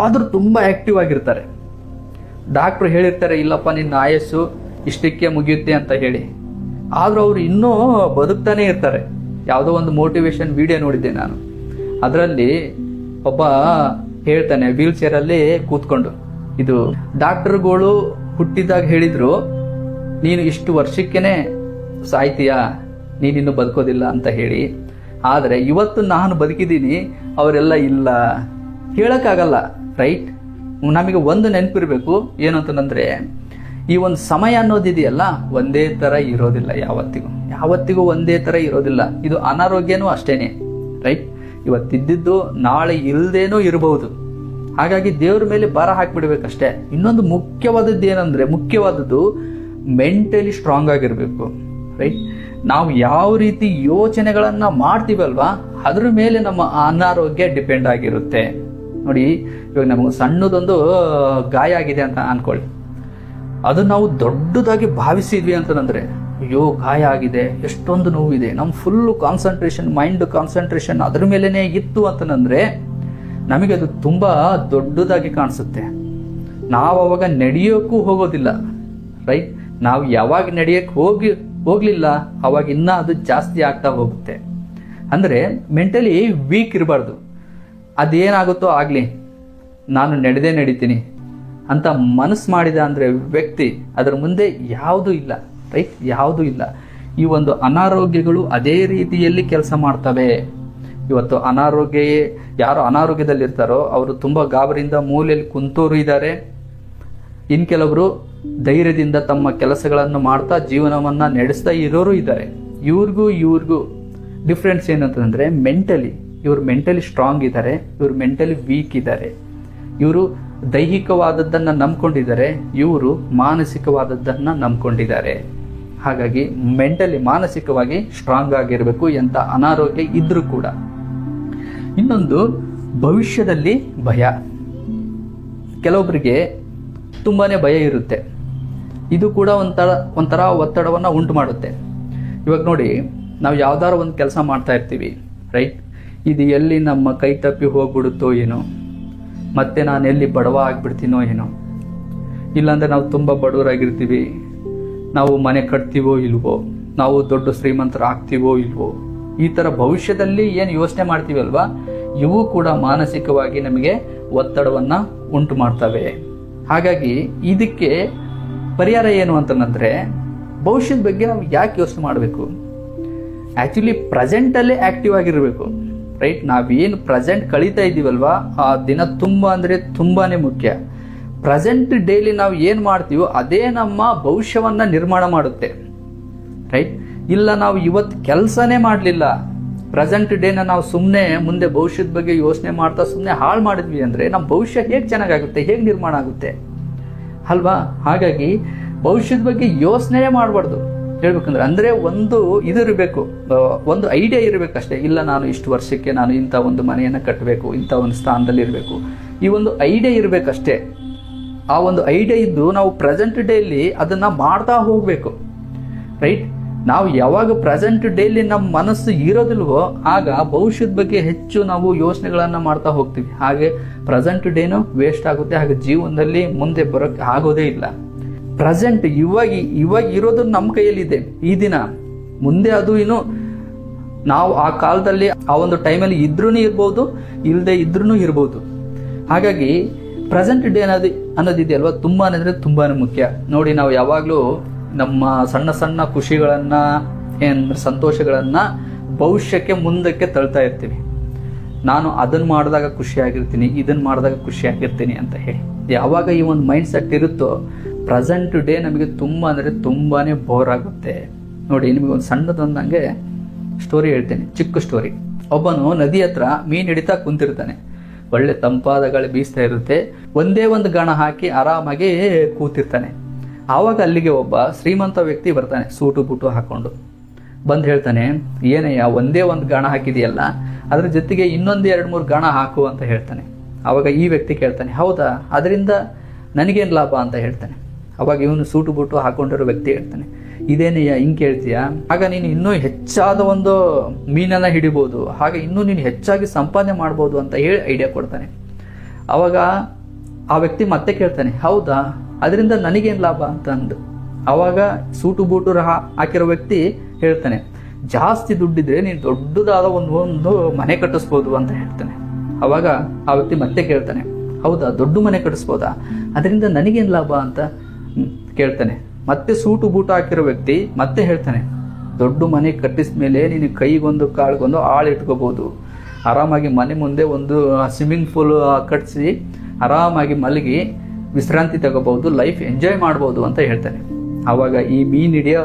ಆದರೂ ತುಂಬ ಆಕ್ಟಿವ್ ಆಗಿರ್ತಾರೆ. ಡಾಕ್ಟ್ರು ಹೇಳಿರ್ತಾರೆ ಇಲ್ಲಪ್ಪ ನಿನ್ನ ಆಯಸ್ಸು ಇಷ್ಟಕ್ಕೆ ಮುಗಿಯುತ್ತೆ ಅಂತ ಹೇಳಿ, ಆದರೂ ಅವರು ಇನ್ನೂ ಬದುಕ್ತಾನೆ ಇರ್ತಾರೆ. ಯಾವುದೋ ಒಂದು ಮೋಟಿವೇಶನ್ ವಿಡಿಯೋ ನೋಡಿದ್ದೆ ನಾನು, ಅದರಲ್ಲಿ ಒಬ್ಬ ಹೇಳ್ತಾನೆ ವೀಲ್ ಚೇರಲ್ಲಿ ಕೂತ್ಕೊಂಡು, ಇದು ಡಾಕ್ಟರ್ಗಳು ಹುಟ್ಟಿದಾಗ ಹೇಳಿದ್ರು ನೀನು ಇಷ್ಟು ವರ್ಷಕ್ಕೇನೆ ಸಾಯ್ತೀಯಾ, ನೀನಿನ್ನು ಬದುಕೋದಿಲ್ಲ ಅಂತ ಹೇಳಿ. ಆದರೆ ಇವತ್ತು ನಾನು ಬದುಕಿದ್ದೀನಿ, ಅವರೆಲ್ಲ ಇಲ್ಲ. ಹೇಳಕ್ಕಾಗಲ್ಲ. ರೈಟ್, ನಮಗೆ ಒಂದು ನೆನಪಿರ್ಬೇಕು ಏನು ಅಂತಂದ್ರೆ ಈ ಒಂದು ಸಮಯ ಅನ್ನೋದಿದೆಯಲ್ಲ ಒಂದೇ ತರ ಇರೋದಿಲ್ಲ, ಯಾವತ್ತಿಗೂ ಒಂದೇ ತರ ಇರೋದಿಲ್ಲ. ಇದು ಅನಾರೋಗ್ಯನೂ ಅಷ್ಟೇನೆ. ರೈಟ್, ಇವತ್ತಿದ್ದು ನಾಳೆ ಇಲ್ದೇನೂ ಇರಬಹುದು. ಹಾಗಾಗಿ ದೇವ್ರ ಮೇಲೆ ಭಾರ ಹಾಕ್ಬಿಡ್ಬೇಕಷ್ಟೇ. ಇನ್ನೊಂದು ಮುಖ್ಯವಾದದ್ದು ಮೆಂಟಲಿ ಸ್ಟ್ರಾಂಗ್ ಆಗಿರ್ಬೇಕು. ರೈಟ್, ನಾವು ಯಾವ ರೀತಿ ಯೋಚನೆಗಳನ್ನ ಮಾಡ್ತೀವಲ್ವಾ ಅದ್ರ ಮೇಲೆ ನಮ್ಮ ಅನಾರೋಗ್ಯ ಡಿಪೆಂಡ್ ಆಗಿರುತ್ತೆ. ನೋಡಿ, ಇವಾಗ ನಮಗೆ ಸಣ್ಣದೊಂದು ಗಾಯ ಆಗಿದೆ ಅಂತ ಅನ್ಕೊಳ್ಳಿ, ಅದು ನಾವು ದೊಡ್ಡದಾಗಿ ಭಾವಿಸಿದ್ವಿ ಅಂತಂದ್ರೆ ಅಯ್ಯೋ ಗಾಯ ಆಗಿದೆ, ಎಷ್ಟೊಂದು ನೋವಿದೆ, ನಮ್ಮ ಫುಲ್ ಕಾನ್ಸಂಟ್ರೇಷನ್, ಮೈಂಡ್ ಕಾನ್ಸಂಟ್ರೇಷನ್ ಅದ್ರ ಮೇಲೇನೆ ಇತ್ತು ಅಂತಂದ್ರೆ ನಮಗೆ ಅದು ತುಂಬಾ ದೊಡ್ಡದಾಗಿ ಕಾಣಿಸುತ್ತೆ. ನಾವು ಅವಾಗ ನಡೆಯೋಕ್ಕೂ ಹೋಗೋದಿಲ್ಲ. ರೈಟ್, ನಾವು ಯಾವಾಗ ನಡೆಯಕ್ಕೆ ಹೋಗ್ಲಿಲ್ಲ ಅವಾಗ ಇನ್ನ ಅದು ಜಾಸ್ತಿ ಆಗ್ತಾ ಹೋಗುತ್ತೆ. ಅಂದ್ರೆ ಮೆಂಟಲಿ ವೀಕ್ ಇರಬಾರ್ದು. ಅದೇನಾಗುತ್ತೋ ಆಗ್ಲಿ, ನಾನು ನಡಿತೀನಿ ಅಂತ ಮನಸ್ಸು ಮಾಡಿದ ಅಂದ್ರೆ ವ್ಯಕ್ತಿ ಅದರ ಮುಂದೆ ಯಾವುದೂ ಇಲ್ಲ. ರೈಟ್, ಯಾವುದೂ ಇಲ್ಲ. ಈ ಒಂದು ಅನಾರೋಗ್ಯಗಳು ಅದೇ ರೀತಿಯಲ್ಲಿ ಕೆಲಸ ಮಾಡ್ತವೆ. ಇವತ್ತು ಯಾರು ಅನಾರೋಗ್ಯದಲ್ಲಿರ್ತಾರೋ ಅವರು ತುಂಬಾ ಗಾಬರಿಯಿಂದ ಮೂಲೆಯಲ್ಲಿ ಕುಂತೋರು ಇದ್ದಾರೆ. ಇನ್ ಕೆಲವರು ಧೈರ್ಯದಿಂದ ತಮ್ಮ ಕೆಲಸಗಳನ್ನು ಮಾಡ್ತಾ ಜೀವನವನ್ನ ನಡೆಸ್ತಾ ಇರೋರು ಇದ್ದಾರೆ. ಇವ್ರಿಗೂ ಡಿಫ್ರೆನ್ಸ್ ಏನಂತಂದ್ರೆ ಇವರು ಮೆಂಟಲಿ ಸ್ಟ್ರಾಂಗ್ ಇದ್ದಾರೆ, ಇವರು ಮೆಂಟಲಿ ವೀಕ್ ಇದ್ದಾರೆ. ಇವರು ದೈಹಿಕವಾದದ್ದನ್ನ ನಂಬ್ಕೊಂಡಿದ್ದಾರೆ, ಇವರು ಮಾನಸಿಕವಾದದ್ದನ್ನ ನಂಬ್ಕೊಂಡಿದ್ದಾರೆ. ಹಾಗಾಗಿ ಮಾನಸಿಕವಾಗಿ ಸ್ಟ್ರಾಂಗ್ ಆಗಿರಬೇಕು, ಎಂತ ಅನಾರೋಗ್ಯ ಇದ್ರೂ ಕೂಡ. ಇನ್ನೊಂದು, ಭವಿಷ್ಯದಲ್ಲಿ ಭಯ. ಕೆಲವೊಬ್ಬರಿಗೆ ತುಂಬಾನೇ ಭಯ ಇರುತ್ತೆ. ಇದು ಕೂಡ ಒಂಥರ ಒತ್ತಡವನ್ನ ಉಂಟು ಮಾಡುತ್ತೆ. ಇವಾಗ ನೋಡಿ, ನಾವು ಯಾವ್ದಾರು ಒಂದು ಕೆಲಸ ಮಾಡ್ತಾ ಇರ್ತೀವಿ. ರೈಟ್, ಇದು ಎಲ್ಲಿ ನಮ್ಮ ಕೈ ತಪ್ಪಿ ಹೋಗ್ಬಿಡುತ್ತೋ ಏನೋ, ಮತ್ತೆ ನಾನು ಎಲ್ಲಿ ಬಡವ ಆಗ್ಬಿಡ್ತೀನೋ ಏನೋ, ಇಲ್ಲಾಂದ್ರೆ ನಾವು ತುಂಬಾ ಬಡವರಾಗಿರ್ತೀವಿ, ನಾವು ಮನೆ ಕಟ್ತೀವೋ ಇಲ್ವೋ, ನಾವು ದೊಡ್ಡ ಶ್ರೀಮಂತರ ಆಗ್ತೀವೋ ಇಲ್ವೋ, ಈ ತರ ಭವಿಷ್ಯದಲ್ಲಿ ಏನು ಯೋಚನೆ ಮಾಡ್ತೀವಿ ಅಲ್ವಾ, ಇವು ಕೂಡ ಮಾನಸಿಕವಾಗಿ ನಮಗೆ ಒತ್ತಡವನ್ನ ಉಂಟು ಮಾಡ್ತವೆ. ಹಾಗಾಗಿ ಇದಕ್ಕೆ ಪರಿಹಾರ ಏನು ಅಂತಂದ್ರೆ, ಭವಿಷ್ಯದ ಬಗ್ಗೆ ನಾವು ಯಾಕೆ ಯೋಚನೆ ಮಾಡಬೇಕು? ಆಕ್ಚುಲಿ ಪ್ರೆಸೆಂಟ್ ಅಲ್ಲೇ ಆಕ್ಟಿವ್ ಆಗಿರ್ಬೇಕು. ರೈಟ್, ನಾವೇನು ಪ್ರೆಸೆಂಟ್ ಕಳೀತಾ ಇದೀವಲ್ವಾ ಆ ದಿನ ತುಂಬಾನೇ ಮುಖ್ಯ. ಪ್ರೆಸೆಂಟ್ ಡೈಲಿ ನಾವು ಏನ್ ಮಾಡ್ತೀವೋ ಅದೇ ನಮ್ಮ ಭವಿಷ್ಯವನ್ನ ನಿರ್ಮಾಣ ಮಾಡುತ್ತೆ. ರೈಟ್, ಇಲ್ಲ ನಾವು ಇವತ್ತು ಕೆಲಸನೇ ಮಾಡಲಿಲ್ಲ, ಪ್ರೆಸೆಂಟ್ ಡೇನ ನಾವು ಸುಮ್ಮನೆ ಮುಂದೆ ಭವಿಷ್ಯದ ಬಗ್ಗೆ ಯೋಚನೆ ಮಾಡ್ತಾ ಸುಮ್ಮನೆ ಹಾಳು ಮಾಡಿದ್ವಿ ಅಂದರೆ ನಮ್ಮ ಭವಿಷ್ಯ ಹೇಗೆ ಚೆನ್ನಾಗಾಗುತ್ತೆ, ಹೇಗೆ ನಿರ್ಮಾಣ ಆಗುತ್ತೆ ಅಲ್ವಾ? ಹಾಗಾಗಿ ಭವಿಷ್ಯದ ಬಗ್ಗೆ ಯೋಚನೆ ಮಾಡಬಾರ್ದು ಹೇಳ್ಬೇಕಂದ್ರೆ. ಅಂದರೆ ಒಂದು ಇದಿರಬೇಕು, ಒಂದು ಐಡಿಯಾ ಇರಬೇಕಷ್ಟೇ. ಇಲ್ಲ ನಾನು ಇಷ್ಟು ವರ್ಷಕ್ಕೆ ನಾನು ಇಂಥ ಒಂದು ಮನೆಯನ್ನು ಕಟ್ಟಬೇಕು, ಇಂಥ ಒಂದು ಸ್ಥಾನದಲ್ಲಿ ಇರಬೇಕು, ಈ ಒಂದು ಐಡಿಯಾ ಇರಬೇಕಷ್ಟೇ. ಆ ಒಂದು ಐಡಿಯಾ ಇದ್ದು ನಾವು ಪ್ರೆಸೆಂಟ್ ಡೇಲಿ ಅದನ್ನು ಮಾಡ್ತಾ ಹೋಗಬೇಕು, ರೈಟ್? ನಾವು ಯಾವಾಗ ಪ್ರೆಸೆಂಟ್ ಡೇಲಿ ನಮ್ಮ ಮನಸ್ಸು ಇರೋದಿಲ್ವೋ ಆಗ ಭವಿಷ್ಯದ ಬಗ್ಗೆ ಹೆಚ್ಚು ನಾವು ಯೋಚನೆಗಳನ್ನು ಮಾಡ್ತಾ ಹೋಗ್ತೀವಿ. ಹಾಗೆ ಪ್ರೆಸೆಂಟ್ ಡೇನು ವೇಸ್ಟ್ ಆಗುತ್ತೆ. ಹಾಗೆ ಜೀವನದಲ್ಲಿ ಮುಂದೆ ಬರೋಕ್ಕೆ ಆಗೋದೇ ಇಲ್ಲ. ಪ್ರೆಸೆಂಟ್ ಇವಾಗ ಇರೋದು ನಮ್ಮ ಕೈಯಲ್ಲಿದೆ ಈ ದಿನ. ಮುಂದೆ ಅದು ಇನ್ನು ನಾವು ಆ ಕಾಲದಲ್ಲಿ ಆ ಒಂದು ಟೈಮಲ್ಲಿ ಇದ್ರೂ ಇರ್ಬೋದು, ಇಲ್ಲದೆ ಇದ್ರೂ ಇರ್ಬೋದು. ಹಾಗಾಗಿ ಪ್ರೆಸೆಂಟ್ ಡೇ ಅನ್ನೋದಿದೆಯಲ್ವಾ, ತುಂಬಾ ಅಂದರೆ ತುಂಬಾ ಮುಖ್ಯ. ನೋಡಿ, ನಾವು ಯಾವಾಗಲೂ ನಮ್ಮ ಸಣ್ಣ ಸಣ್ಣ ಖುಷಿಗಳನ್ನು ಸಂತೋಷಗಳನ್ನು ಭವಿಷ್ಯಕ್ಕೆ ಮುಂದಕ್ಕೆ ತಳ್ತಾ ಇರ್ತೀವಿ. ನಾನು ಅದನ್ನು ಮಾಡಿದಾಗ ಖುಷಿಯಾಗಿರ್ತೀನಿ, ಇದನ್ನು ಮಾಡಿದಾಗ ಖುಷಿಯಾಗಿರ್ತೀನಿ ಅಂತ ಹೇಳಿ ಯಾವಾಗ ಈ ಒಂದು ಮೈಂಡ್ ಸೆಟ್ ಇರುತ್ತೋ ಪ್ರೆಸೆಂಟ್ ಡೇ ನಮಗೆ ತುಂಬ ಅಂದರೆ ತುಂಬಾ ಬೋರ್ ಆಗುತ್ತೆ. ನೋಡಿ, ನಿಮಗೊಂದು ಸಣ್ಣದೊಂದಂಗೆ ಸ್ಟೋರಿ ಹೇಳ್ತೇನೆ, ಚಿಕ್ಕ ಸ್ಟೋರಿ. ಒಬ್ಬನು ನದಿ ಹತ್ರ ಮೀನು ಹಿಡಿತಾ ಕುಂತಿರ್ತಾನೆ. ಒಳ್ಳೆ ತಂಪಾದ ಗಾಳಿ ಬೀಸ್ತಾ ಇರುತ್ತೆ. ಒಂದೇ ಒಂದು ಗಾಣ ಹಾಕಿ ಆರಾಮಾಗಿ ಕೂತಿರ್ತಾನೆ. ಆವಾಗ ಅಲ್ಲಿಗೆ ಒಬ್ಬ ಶ್ರೀಮಂತ ವ್ಯಕ್ತಿ ಬರ್ತಾನೆ, ಸೂಟು ಬೂಟು ಹಾಕೊಂಡು ಬಂದು ಹೇಳ್ತಾನೆ, ಏನಯ್ಯ ಒಂದೇ ಒಂದು ಗಾಣ ಹಾಕಿದೆಯಲ್ಲ, ಅದ್ರ ಜೊತೆಗೆ ಇನ್ನೊಂದು 2-3 ಗಾಣ ಹಾಕು ಅಂತ ಹೇಳ್ತಾನೆ. ಆವಾಗ ಈ ವ್ಯಕ್ತಿ ಕೇಳ್ತಾನೆ, ಹೌದಾ, ಅದರಿಂದ ನನಗೇನು ಲಾಭ ಅಂತ ಹೇಳ್ತಾನೆ. ಅವಾಗ ಇವನು ಸೂಟು ಬೂಟು ಹಾಕೊಂಡಿರೋ ವ್ಯಕ್ತಿ ಹೇಳ್ತಾನೆ, ಇದೇನಯ್ಯ ಹಿಂಗೆ ಕೇಳ್ತೀಯಾ, ಆಗ ನೀನು ಇನ್ನೂ ಹೆಚ್ಚಾದ ಒಂದು ಮೀನನ್ನು ಹಿಡಿಬೋದು, ಹಾಗೆ ಇನ್ನೂ ನೀನು ಹೆಚ್ಚಾಗಿ ಸಂಪಾದನೆ ಮಾಡ್ಬೋದು ಅಂತ ಹೇಳಿ ಐಡಿಯಾ ಕೊಡ್ತಾನೆ. ಅವಾಗ ಆ ವ್ಯಕ್ತಿ ಮತ್ತೆ ಕೇಳ್ತಾನೆ, ಹೌದಾ, ಅದರಿಂದ ನನಗೇನು ಲಾಭ ಅಂತ ಅಂದು. ಅವಾಗ ಸೂಟು ಬೂಟು ಹಾಕಿರೋ ವ್ಯಕ್ತಿ ಹೇಳ್ತಾನೆ, ಜಾಸ್ತಿ ದುಡ್ಡಿದ್ರೆ ನೀನು ದೊಡ್ಡದಾದ ಒಂದು ಮನೆ ಕಟ್ಟಿಸ್ಬೋದು ಅಂತ ಹೇಳ್ತಾನೆ. ಅವಾಗ ಆ ವ್ಯಕ್ತಿ ಮತ್ತೆ ಕೇಳ್ತಾನೆ, ಹೌದಾ, ದೊಡ್ಡ ಮನೆ ಕಟ್ಟಿಸ್ಬೋದಾ, ಅದರಿಂದ ನನಗೇನು ಲಾಭ ಅಂತ ಕೇಳ್ತಾನೆ. ಮತ್ತೆ ಸೂಟು ಬೂಟು ಹಾಕಿರೋ ವ್ಯಕ್ತಿ ಮತ್ತೆ ಹೇಳ್ತಾನೆ, ದೊಡ್ಡ ಮನೆ ಕಟ್ಟಿದ ಮೇಲೆ ನೀನು ಕೈಗೊಂದು ಕಾಳಿಗೊಂದು ಆಳು ಇಟ್ಕೋಬಹುದು, ಆರಾಮಾಗಿ ಮನೆ ಮುಂದೆ ಒಂದು ಸ್ವಿಮ್ಮಿಂಗ್ ಪೂಲ್ ಕಟ್ಟಿಸಿ ಆರಾಮಾಗಿ ಮಲಗಿ ವಿಶ್ರಾಂತಿ ತಗೋಬಹುದು, ಲೈಫ್ ಎಂಜಾಯ್ ಮಾಡ್ಬೋದು ಅಂತ ಹೇಳ್ತಾನೆ. ಆವಾಗ ಈ ಮೀನು ಹಿಡಿಯೋ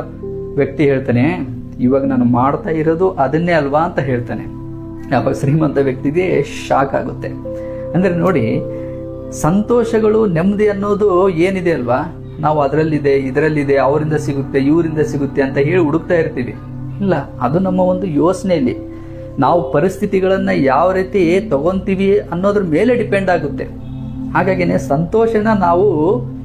ವ್ಯಕ್ತಿ ಹೇಳ್ತಾನೆ, ಇವಾಗ ನಾನು ಮಾಡ್ತಾ ಇರೋದು ಅದನ್ನೇ ಅಲ್ವಾ ಅಂತ ಹೇಳ್ತಾನೆ. ಆವಾಗ ಶ್ರೀಮಂತ ವ್ಯಕ್ತಿಗೆ ಶಾಕ್ ಆಗುತ್ತೆ. ಅಂದರೆ ನೋಡಿ, ಸಂತೋಷಗಳು ನೆಮ್ಮದಿ ಅನ್ನೋದು ಏನಿದೆ ಅಲ್ವಾ, ನಾವು ಅದರಲ್ಲಿದೆ ಇದರಲ್ಲಿದೆ, ಅವರಿಂದ ಸಿಗುತ್ತೆ ಇವರಿಂದ ಸಿಗುತ್ತೆ ಅಂತ ಹೇಳಿ ಹುಡುಕ್ತಾ ಇರ್ತೀವಿ. ಇಲ್ಲ, ಅದು ನಮ್ಮ ಒಂದು ಯೋಚನೆಯಲ್ಲಿ ನಾವು ಪರಿಸ್ಥಿತಿಗಳನ್ನು ಯಾವ ರೀತಿ ತಗೊಂತೀವಿ ಅನ್ನೋದ್ರ ಮೇಲೆ ಡಿಪೆಂಡ್ ಆಗುತ್ತೆ. ಹಾಗಾಗಿನೇ ಸಂತೋಷನ ನಾವು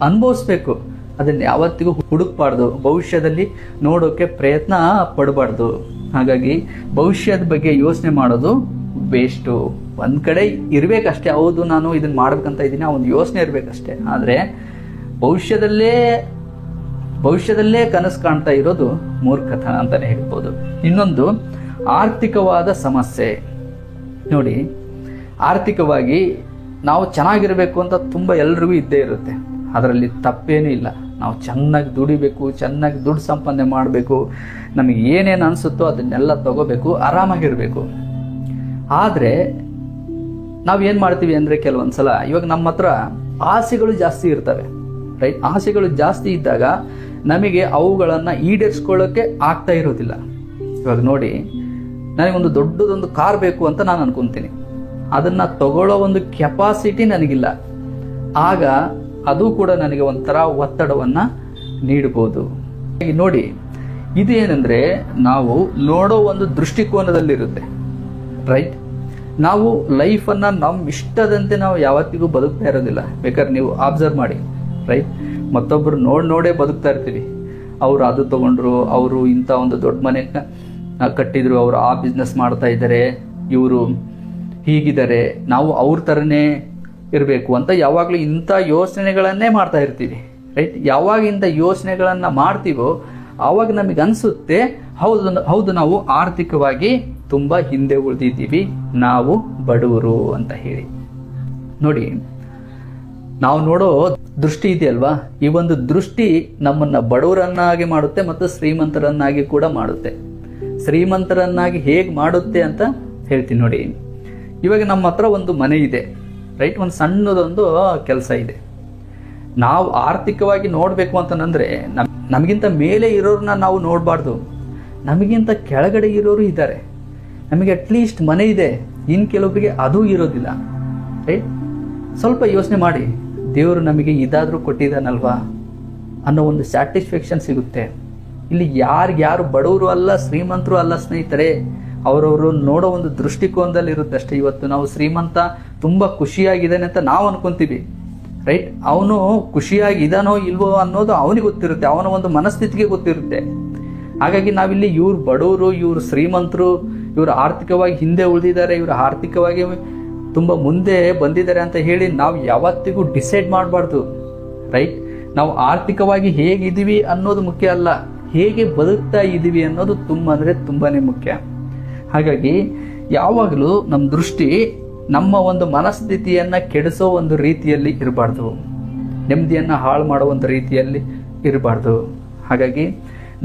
ಅನುಭವಿಸ್ಬೇಕು, ಅದನ್ನ ಯಾವತ್ತಿಗೂ ಹುಡುಕ್ಬಾರ್ದು, ಭವಿಷ್ಯದಲ್ಲಿ ನೋಡೋಕೆ ಪ್ರಯತ್ನ ಪಡಬಾರ್ದು. ಹಾಗಾಗಿ ಭವಿಷ್ಯದ ಬಗ್ಗೆ ಯೋಚನೆ ಮಾಡೋದು ವೇಸ್ಟು. ಒಂದ್ ಕಡೆ ಇರ್ಬೇಕಷ್ಟೇ, ಹೌದು ನಾನು ಇದನ್ನ ಮಾಡ್ಬೇಕಂತ ಇದ್ದೀನಿ, ಆ ಒಂದು ಯೋಚನೆ ಇರ್ಬೇಕಷ್ಟೇ. ಆದ್ರೆ ಭವಿಷ್ಯದಲ್ಲೇ ಕನಸು ಕಾಣ್ತಾ ಇರೋದು ಮೂರ್ಖತನ ಅಂತಾನೆ ಹೇಳ್ಬೋದು. ಇನ್ನೊಂದು ಆರ್ಥಿಕವಾದ ಸಮಸ್ಯೆ. ನೋಡಿ, ಆರ್ಥಿಕವಾಗಿ ನಾವು ಚೆನ್ನಾಗಿರ್ಬೇಕು ಅಂತ ತುಂಬ ಎಲ್ರಿಗೂ ಇದ್ದೇ ಇರುತ್ತೆ, ಅದರಲ್ಲಿ ತಪ್ಪೇನೂ ಇಲ್ಲ. ನಾವು ಚೆನ್ನಾಗಿ ದುಡಿಬೇಕು, ಚೆನ್ನಾಗಿ ದುಡ್ಡು ಸಂಪಾದನೆ ಮಾಡಬೇಕು, ನಮಗೆ ಏನೇನು ಅನಿಸುತ್ತೋ ಅದನ್ನೆಲ್ಲ ತಗೋಬೇಕು, ಆರಾಮಾಗಿರಬೇಕು. ಆದರೆ ನಾವೇನು ಮಾಡ್ತೀವಿ ಅಂದರೆ ಕೆಲವೊಂದ್ಸಲ ಇವಾಗ ನಮ್ಮ ಹತ್ರ ಆಸೆಗಳು ಜಾಸ್ತಿ ಇರ್ತವೆ, ರೈಟ್? ಆಸೆಗಳು ಜಾಸ್ತಿ ಇದ್ದಾಗ ನಮಗೆ ಅವುಗಳನ್ನು ಈಡೇರಿಸ್ಕೊಳ್ಳೋಕ್ಕೆ ಆಗ್ತಾ ಇರೋದಿಲ್ಲ. ಇವಾಗ ನೋಡಿ, ನನಗೊಂದು ದೊಡ್ಡದೊಂದು ಕಾರ್ ಬೇಕು ಅಂತ ನಾನು ಅನ್ಕೊಂತೀನಿ, ಅದನ್ನು ತಗೊಳ್ಳೋ ಒಂದು ಕೆಪಾಸಿಟಿ ನನಗಿಲ್ಲ. ಆಗ ಅದು ಕೂಡ ನನಗೆ ಒಂಥರ ಒತ್ತಡವನ್ನು ನೀಡಬಹುದು. ನೋಡಿ, ಇದು ಏನಂದರೆ ನಾವು ನೋಡೋ ಒಂದು ದೃಷ್ಟಿಕೋನದಲ್ಲಿರುತ್ತೆ, ರೈಟ್? ನಾವು ಲೈಫನ್ನು ನಮ್ಮ ಇಷ್ಟದಂತೆ ನಾವು ಯಾವತ್ತಿಗೂ ಬದುಕ್ತಾ ಇರೋದಿಲ್ಲ. ಬೇಕಾದ್ರೆ ನೀವು ಅಬ್ಸರ್ವ್ ಮಾಡಿ, ರೈಟ್? ಮತ್ತೊಬ್ಬರು ನೋಡೇ ಬದುಕ್ತಾ ಇರ್ತೀವಿ. ಅವರು ಅದು ತಗೊಂಡ್ರು, ಅವರು ಇಂಥ ಒಂದು ದೊಡ್ಡ ಮನೆ ಕಟ್ಟಿದ್ರು, ಅವರು ಆ ಬಿಸ್ನೆಸ್ ಮಾಡ್ತಾ ಇದ್ದಾರೆ, ಇವರು ಹೀಗಿದ್ದಾರೆ, ನಾವು ಅವ್ರ ಥರನೇ ಇರಬೇಕು ಅಂತ ಯಾವಾಗಲೂ ಇಂಥ ಯೋಚನೆಗಳನ್ನೇ ಮಾಡ್ತಾ ಇರ್ತೀವಿ, ರೈಟ್? ಯಾವಾಗ ಇಂಥ ಯೋಚನೆಗಳನ್ನು ಮಾಡ್ತೀವೋ ಆವಾಗ ನಮಗೆ ಅನಿಸುತ್ತೆ, ಹೌದು ನಾವು ಆರ್ಥಿಕವಾಗಿ ತುಂಬ ಹಿಂದೆ ಉಳಿದಿದ್ದೀವಿ, ನಾವು ಬಡವರು ಅಂತ ಹೇಳಿ. ನೋಡಿ, ನಾವು ನೋಡೋ ದೃಷ್ಟಿ ಇದೆಯಲ್ವಾ, ಈ ಒಂದು ದೃಷ್ಟಿ ನಮ್ಮನ್ನು ಬಡವರನ್ನಾಗಿ ಮಾಡುತ್ತೆ ಮತ್ತು ಶ್ರೀಮಂತರನ್ನಾಗಿ ಕೂಡ ಮಾಡುತ್ತೆ. ಶ್ರೀಮಂತರನ್ನಾಗಿ ಹೇಗೆ ಮಾಡುತ್ತೆ ಅಂತ ಹೇಳ್ತೀನಿ ನೋಡಿ. ಇವಾಗ ನಮ್ಮ ಹತ್ರ ಒಂದು ಮನೆ ಇದೆ, ರೈಟ್? ಒಂದು ಸಣ್ಣದೊಂದು ಕೆಲಸ ಇದೆ. ನಾವು ಆರ್ಥಿಕವಾಗಿ ನೋಡಬೇಕು ಅಂತಂದರೆ ನಮಗಿಂತ ಮೇಲೆ ಇರೋರನ್ನ ನಾವು ನೋಡಬಾರ್ದು. ನಮಗಿಂತ ಕೆಳಗಡೆ ಇರೋರು ಇದ್ದಾರೆ. ನಮಗೆ ಅಟ್ಲೀಸ್ಟ್ ಮನೆ ಇದೆ, ಇನ್ನು ಕೆಲವೊಬ್ಬರಿಗೆ ಅದೂ ಇರೋದಿಲ್ಲ. ರೈಟ್? ಸ್ವಲ್ಪ ಯೋಚನೆ ಮಾಡಿ, ದೇವರು ನಮಗೆ ಇದಾದರೂ ಕೊಟ್ಟಿದ್ದಾನಲ್ವಾ ಅನ್ನೋ ಒಂದು ಸ್ಯಾಟಿಸ್ಫ್ಯಾಕ್ಷನ್ ಸಿಗುತ್ತೆ. ಇಲ್ಲಿ ಯಾರು ಬಡವರು ಅಲ್ಲ, ಶ್ರೀಮಂತರು ಅಲ್ಲ ಸ್ನೇಹಿತರೆ. ಅವರವರು ನೋಡೋ ಒಂದು ದೃಷ್ಟಿಕೋನದಲ್ಲಿ ಇರುತ್ತೆ ಅಷ್ಟೇ. ಇವತ್ತು ನಾವು ಶ್ರೀಮಂತ ತುಂಬ ಖುಷಿಯಾಗಿದ್ದಾನೆ ಅಂತ ನಾವು ಅನ್ಕೊಂತೀವಿ. ರೈಟ್? ಅವನು ಖುಷಿಯಾಗಿದ್ದಾನೋ ಇಲ್ವೋ ಅನ್ನೋದು ಅವನಿಗೆ ಗೊತ್ತಿರುತ್ತೆ, ಅವನ ಒಂದು ಮನಸ್ಥಿತಿಗೆ ಗೊತ್ತಿರುತ್ತೆ. ಹಾಗಾಗಿ ನಾವಿಲ್ಲಿ ಇವ್ರು ಬಡವರು, ಇವ್ರು ಶ್ರೀಮಂತರು, ಇವರು ಆರ್ಥಿಕವಾಗಿ ಹಿಂದೆ ಉಳಿದಿದ್ದಾರೆ, ಇವರು ಆರ್ಥಿಕವಾಗಿ ತುಂಬ ಮುಂದೆ ಬಂದಿದ್ದಾರೆ ಅಂತ ಹೇಳಿ ನಾವು ಯಾವತ್ತಿಗೂ ಡಿಸೈಡ್ ಮಾಡಬಾರ್ದು. ರೈಟ್? ನಾವು ಆರ್ಥಿಕವಾಗಿ ಹೇಗಿದ್ದೀವಿ ಅನ್ನೋದು ಮುಖ್ಯ ಅಲ್ಲ, ಹೇಗೆ ಬದುಕ್ತಾ ಇದ್ದೀವಿ ಅನ್ನೋದು ತುಂಬಾನೇ ಮುಖ್ಯ. ಹಾಗಾಗಿ ಯಾವಾಗಲೂ ನಮ್ಮ ದೃಷ್ಟಿ ನಮ್ಮ ಒಂದು ಮನಸ್ಥಿತಿಯನ್ನ ಕೆಡಿಸೋ ಒಂದು ರೀತಿಯಲ್ಲಿ ಇರಬಾರ್ದು, ನೆಮ್ಮದಿಯನ್ನ ಹಾಳು ಮಾಡೋ ಒಂದು ರೀತಿಯಲ್ಲಿ ಇರಬಾರ್ದು. ಹಾಗಾಗಿ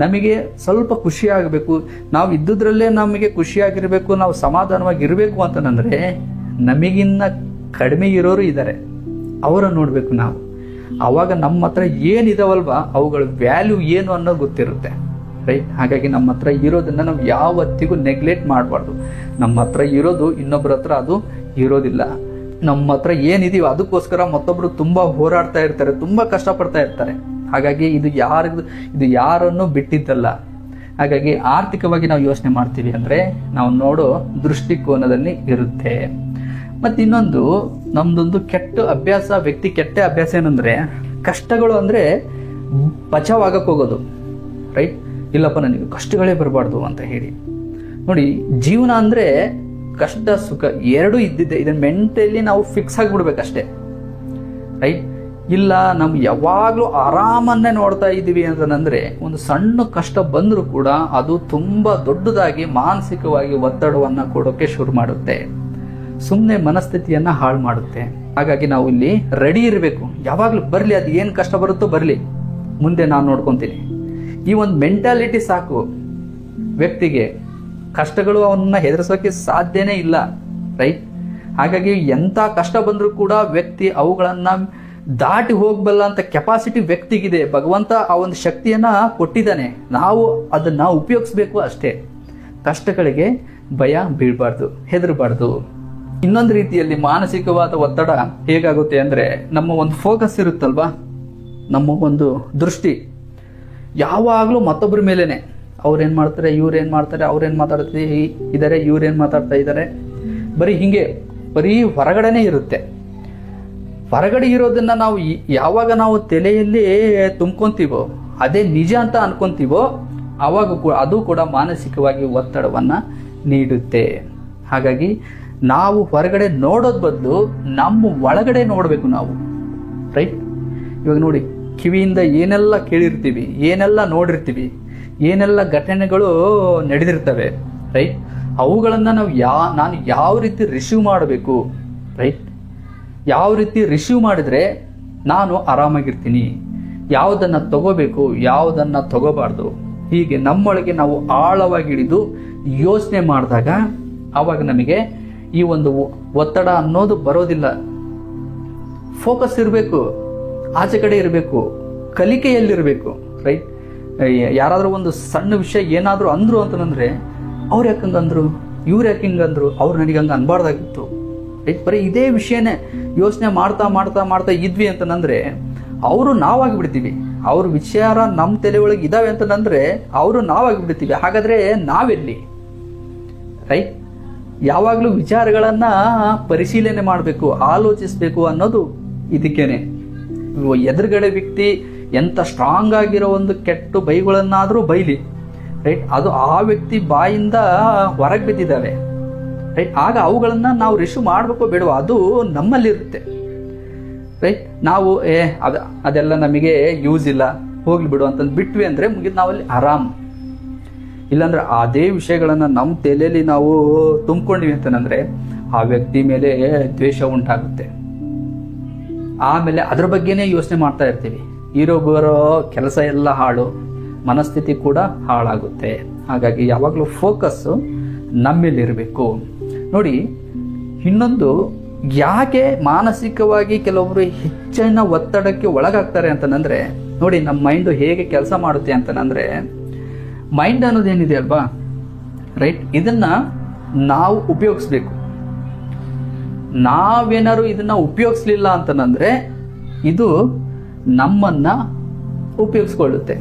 ನಮಗೆ ಸ್ವಲ್ಪ ಖುಷಿಯಾಗಬೇಕು, ನಾವು ಇದ್ದುದ್ರಲ್ಲೇ ನಮಗೆ ಖುಷಿಯಾಗಿರ್ಬೇಕು, ನಾವು ಸಮಾಧಾನವಾಗಿರಬೇಕು ಅಂತಂದ್ರೆ ನಮಗಿನ್ನ ಕಡಿಮೆ ಇರೋರು ಇದ್ದಾರೆ, ಅವರ ನೋಡ್ಬೇಕು ನಾವು. ಆವಾಗ ನಮ್ಮ ಹತ್ರ ಏನಿದಾವಲ್ವಾ ಅವುಗಳ ವ್ಯಾಲ್ಯೂ ಏನು ಅನ್ನೋದು ಗೊತ್ತಿರುತ್ತೆ. ರೈಟ್? ಹಾಗಾಗಿ ನಮ್ಮ ಹತ್ರ ಇರೋದನ್ನ ನಾವು ಯಾವತ್ತಿಗೂ ನೆಗ್ಲೆಕ್ಟ್ ಮಾಡಬಾರ್ದು. ನಮ್ಮ ಹತ್ರ ಇರೋದು ಇನ್ನೊಬ್ಬರ ಹತ್ರ ಅದು ಇರೋದಿಲ್ಲ. ನಮ್ಮ ಹತ್ರ ಏನಿದೀವೋ ಅದಕ್ಕೋಸ್ಕರ ಮತ್ತೊಬ್ರು ತುಂಬಾ ಹೋರಾಡ್ತಾ ಇರ್ತಾರೆ, ತುಂಬಾ ಕಷ್ಟಪಡ್ತಾ ಇರ್ತಾರೆ. ಹಾಗಾಗಿ ಇದು ಯಾರನ್ನು ಬಿಟ್ಟಿದ್ದಲ್ಲ. ಹಾಗಾಗಿ ಆರ್ಥಿಕವಾಗಿ ನಾವು ಯೋಚನೆ ಮಾಡ್ತೀವಿ ಅಂದ್ರೆ ನಾವು ನೋಡೋ ದೃಷ್ಟಿಕೋನದಲ್ಲಿ ಇರುತ್ತೆ. ಮತ್ತೆ ಇನ್ನೊಂದು ನಮ್ದೊಂದು ಕೆಟ್ಟ ಅಭ್ಯಾಸ ಏನಂದ್ರೆ, ಕಷ್ಟಗಳು ಅಂದ್ರೆ ಬಚಾವಾಗಕ್ಕೆ ಹೋಗೋದು. ರೈಟ್? ಇಲ್ಲಪ್ಪ ನನಗೆ ಕಷ್ಟಗಳೇ ಬರಬಾರ್ದು ಅಂತ ಹೇಳಿ. ನೋಡಿ, ಜೀವನ ಅಂದ್ರೆ ಕಷ್ಟ ಸುಖ ಎರಡೂ ಇದ್ದಿದ್ದೆ. ಇದನ್ನ ಮೆಂಟಲಿ ನಾವು ಫಿಕ್ಸ್ ಆಗಿಬಿಡ್ಬೇಕಷ್ಟೇ. ರೈಟ್? ಇಲ್ಲ ನಮ್ಗೆ ಯಾವಾಗ್ಲೂ ಆರಾಮನ್ನೇ ನೋಡ್ತಾ ಇದ್ದೀವಿ ಅಂತಂದ್ರೆ ಒಂದು ಸಣ್ಣ ಕಷ್ಟ ಬಂದರೂ ಕೂಡ ಅದು ತುಂಬಾ ದೊಡ್ಡದಾಗಿ ಮಾನಸಿಕವಾಗಿ ಒತ್ತಡವನ್ನ ಕೊಡೋಕೆ ಶುರು ಮಾಡುತ್ತೆ, ಸುಮ್ಮನೆ ಮನಸ್ಥಿತಿಯನ್ನ ಹಾಳು ಮಾಡುತ್ತೆ. ಹಾಗಾಗಿ ನಾವು ಇಲ್ಲಿ ರೆಡಿ ಇರಬೇಕು. ಯಾವಾಗ್ಲೂ ಬರ್ಲಿ, ಅದು ಏನ್ ಕಷ್ಟ ಬರುತ್ತೋ ಬರ್ಲಿ, ಮುಂದೆ ನಾನು ನೋಡ್ಕೊಂತೀನಿ. ಈ ಒಂದು ಮೆಂಟಾಲಿಟಿ ಸಾಕು ವ್ಯಕ್ತಿಗೆ. ಕಷ್ಟಗಳು ಅವನ್ನ ಹೆದರ್ಸೋಕೆ ಸಾಧ್ಯನೇ ಇಲ್ಲ. ರೈಟ್? ಹಾಗಾಗಿ ಎಂತ ಕಷ್ಟ ಬಂದರೂ ಕೂಡ ವ್ಯಕ್ತಿ ಅವುಗಳನ್ನ ದಾಟಿ ಹೋಗ್ಬಲ್ಲ ಅಂತ ಕೆಪಾಸಿಟಿ ವ್ಯಕ್ತಿಗಿದೆ. ಭಗವಂತ ಆ ಒಂದು ಶಕ್ತಿಯನ್ನ ಕೊಟ್ಟಿದ್ದಾನೆ, ನಾವು ಅದನ್ನ ಉಪಯೋಗಿಸ್ಬೇಕು ಅಷ್ಟೇ. ಕಷ್ಟಗಳಿಗೆ ಭಯ ಬೀಳಬಾರ್ದು, ಹೆದರಬಾರ್ದು. ಇನ್ನೊಂದು ರೀತಿಯಲ್ಲಿ ಮಾನಸಿಕವಾದ ಒತ್ತಡ ಹೇಗಾಗುತ್ತೆ ಅಂದ್ರೆ, ನಮ್ಮ ಒಂದು ಫೋಕಸ್ ಇರುತ್ತಲ್ವಾ, ನಮ್ಮ ಒಂದು ದೃಷ್ಟಿ ಯಾವಾಗ್ಲೂ ಮತ್ತೊಬ್ಬರ ಮೇಲೇನೆ. ಅವ್ರೇನ್ ಮಾಡ್ತಾರೆ, ಇವ್ರೇನ್ ಮಾಡ್ತಾರೆ, ಅವ್ರೇನ್ ಮಾತಾಡ್ತಾ ಇದ್ದಾರೆ, ಇವ್ರೇನ್ ಮಾತಾಡ್ತಾ ಇದ್ದಾರೆ, ಬರೀ ಹೊರಗಡೆನೆ ಇರುತ್ತೆ. ಹೊರಗಡೆ ಇರೋದನ್ನ ನಾವು ಯಾವಾಗ ನಾವು ತಲೆಯಲ್ಲಿ ತುಂಬ್ಕೊಂತೀವೋ, ಅದೇ ನಿಜ ಅಂತ ಅನ್ಕೊಂತೀವೋ, ಆವಾಗ ಅದು ಕೂಡ ಮಾನಸಿಕವಾಗಿ ಒತ್ತಡವನ್ನ ನೀಡುತ್ತೆ. ಹಾಗಾಗಿ ನಾವು ಹೊರಗಡೆ ನೋಡೋದ್ ಬದಲು ನಮ್ಮ ಒಳಗಡೆ ನೋಡ್ಬೇಕು ನಾವು. ರೈಟ್? ಇವಾಗ ನೋಡಿ, ಕಿವಿಯಿಂದ ಏನೆಲ್ಲ ಕೇಳಿರ್ತೀವಿ, ಏನೆಲ್ಲ ನೋಡಿರ್ತೀವಿ, ಏನೆಲ್ಲ ಘಟನೆಗಳು ನಡೆದಿರ್ತವೆ. ರೈಟ್? ಅವುಗಳನ್ನ ನಾನು ಯಾವ ರೀತಿ ರಿಸೀವ್ ಮಾಡಬೇಕು. ರೈಟ್? ಯಾವ ರೀತಿ ರಿಸೀವ್ ಮಾಡಿದ್ರೆ ನಾನು ಆರಾಮಾಗಿರ್ತೀನಿ, ಯಾವುದನ್ನ ತಗೋಬೇಕು, ಯಾವುದನ್ನ ತಗೋಬಾರ್ದು, ಹೀಗೆ ನಮ್ಮೊಳಗೆ ನಾವು ಆಳವಾಗಿ ಹಿಡಿದು ಯೋಚನೆ ಮಾಡಿದಾಗ ಆವಾಗ ನಮಗೆ ಈ ಒಂದು ಒತ್ತಡ ಅನ್ನೋದು ಬರೋದಿಲ್ಲ. ಫೋಕಸ್ ಇರಬೇಕು, ಆಚೆ ಕಡೆ ಇರಬೇಕು, ಕಲಿಕೆಯಲ್ಲಿರಬೇಕು. ರೈಟ್? ಯಾರಾದ್ರೂ ಒಂದು ಸಣ್ಣ ವಿಷಯ ಏನಾದ್ರು ಅಂದ್ರು ಅಂತಂದ್ರೆ, ಅವ್ರು ಯಾಕಂಗಂದ್ರು, ಇವ್ರು ಯಾಕಿಂಗಂದ್ರು, ಅವ್ರು ನನಗೆ ಹಂಗ ಅನ್ಬಾರ್ದಾಗಿತ್ತು. ರೈಟ್? ಬರೀ ಇದೇ ವಿಷಯನೇ ಯೋಚನೆ ಮಾಡ್ತಾ ಮಾಡ್ತಾ ಮಾಡ್ತಾ ಇದ್ವಿ ಅಂತಂದ್ರೆ ಅವರು ನಾವಾಗಿ ಬಿಡ್ತೀವಿ. ಅವ್ರ ವಿಚಾರ ನಮ್ಮ ತಲೆ ಒಳಗೆ ಇದಾವೆ ಅಂತಂದ್ರೆ ಅವರು ನಾವಾಗಿ ಬಿಡ್ತೀವಿ. ಹಾಗಾದ್ರೆ ನಾವೆಲ್ಲಿ? ರೈಟ್? ಯಾವಾಗ್ಲೂ ವಿಚಾರಗಳನ್ನ ಪರಿಶೀಲನೆ ಮಾಡಬೇಕು, ಆಲೋಚಿಸ್ಬೇಕು ಅನ್ನೋದು ಇದಕ್ಕೇನೆ. ಎದುರುಗಡೆ ವ್ಯಕ್ತಿ ಎಂತ ಸ್ಟ್ರಾಂಗ್ ಆಗಿರೋ ಒಂದು ಕೆಟ್ಟ ಬೈಗಳನ್ನಾದ್ರೂ ಬೈಲಿ, ರೈಟ್, ಅದು ಆ ವ್ಯಕ್ತಿ ಬಾಯಿಂದ ಹೊರಗೆ ಬಿದ್ದಿದ್ದಾವೆ, ರೈಟ್, ಆಗ ಅವುಗಳನ್ನ ನಾವು ರಿಸೀವ್ ಮಾಡ್ಬೇಕು ಬೇಡವಾ ಅದು ನಮ್ಮಲ್ಲಿರುತ್ತೆ. ರೈಟ್? ನಾವು ಅದೆಲ್ಲ ನಮಗೆ ಯೂಸ್ ಇಲ್ಲ, ಹೋಗ್ಲಿ ಬಿಡು ಅಂತಂದು ಬಿಟ್ವಿ ಅಂದ್ರೆ ಮುಗಿದು ನಾವಲ್ಲಿ ಆರಾಮ್. ಇಲ್ಲಾಂದ್ರೆ ಅದೇ ವಿಷಯಗಳನ್ನ ನಮ್ಮ ತಲೆಯಲ್ಲಿ ನಾವು ತುಂಬಿಕೊಂಡಿವಿ ಅಂತಂದ್ರೆ ಆ ವ್ಯಕ್ತಿ ಮೇಲೆ ದ್ವೇಷ ಉಂಟಾಗುತ್ತೆ. ಆಮೇಲೆ ಅದ್ರ ಬಗ್ಗೆನೇ ಯೋಚನೆ ಮಾಡ್ತಾ ಇರ್ತೀವಿ. ಇರೋ ಬರೋ ಕೆಲಸ ಎಲ್ಲ ಹಾಳು, ಮನಸ್ಥಿತಿ ಕೂಡ ಹಾಳಾಗುತ್ತೆ. ಹಾಗಾಗಿ ಯಾವಾಗಲೂ ಫೋಕಸ್ ನಮ್ಮಲ್ಲಿರಬೇಕು. ನೋಡಿ, ಇನ್ನೊಂದು, ಯಾಕೆ ಮಾನಸಿಕವಾಗಿ ಕೆಲವೊಬ್ರು ಹೆಚ್ಚಿನ ಒತ್ತಡಕ್ಕೆ ಒಳಗಾಗ್ತಾರೆ ಅಂತಂದ್ರೆ, ನೋಡಿ ನಮ್ಮ ಮೈಂಡು ಹೇಗೆ ಕೆಲಸ ಮಾಡುತ್ತೆ ಅಂತಂದ್ರೆ, ಮೈಂಡ್ ಅನ್ನೋದೇನಿದೆ ಅಲ್ವಾ, ರೈಟ್, ಇದನ್ನ ನಾವು ಉಪಯೋಗಿಸ್ಬೇಕು. ನಾವೇನಾದ್ರು ಇದನ್ನ ಉಪಯೋಗಿಸ್ಲಿಲ್ಲ ಅಂತಂದ್ರೆ ಇದು ನಮ್ಮನ್ನ ಉಪಯೋಗಿಸ್ಕೊಳ್ಳುತ್ತೆ.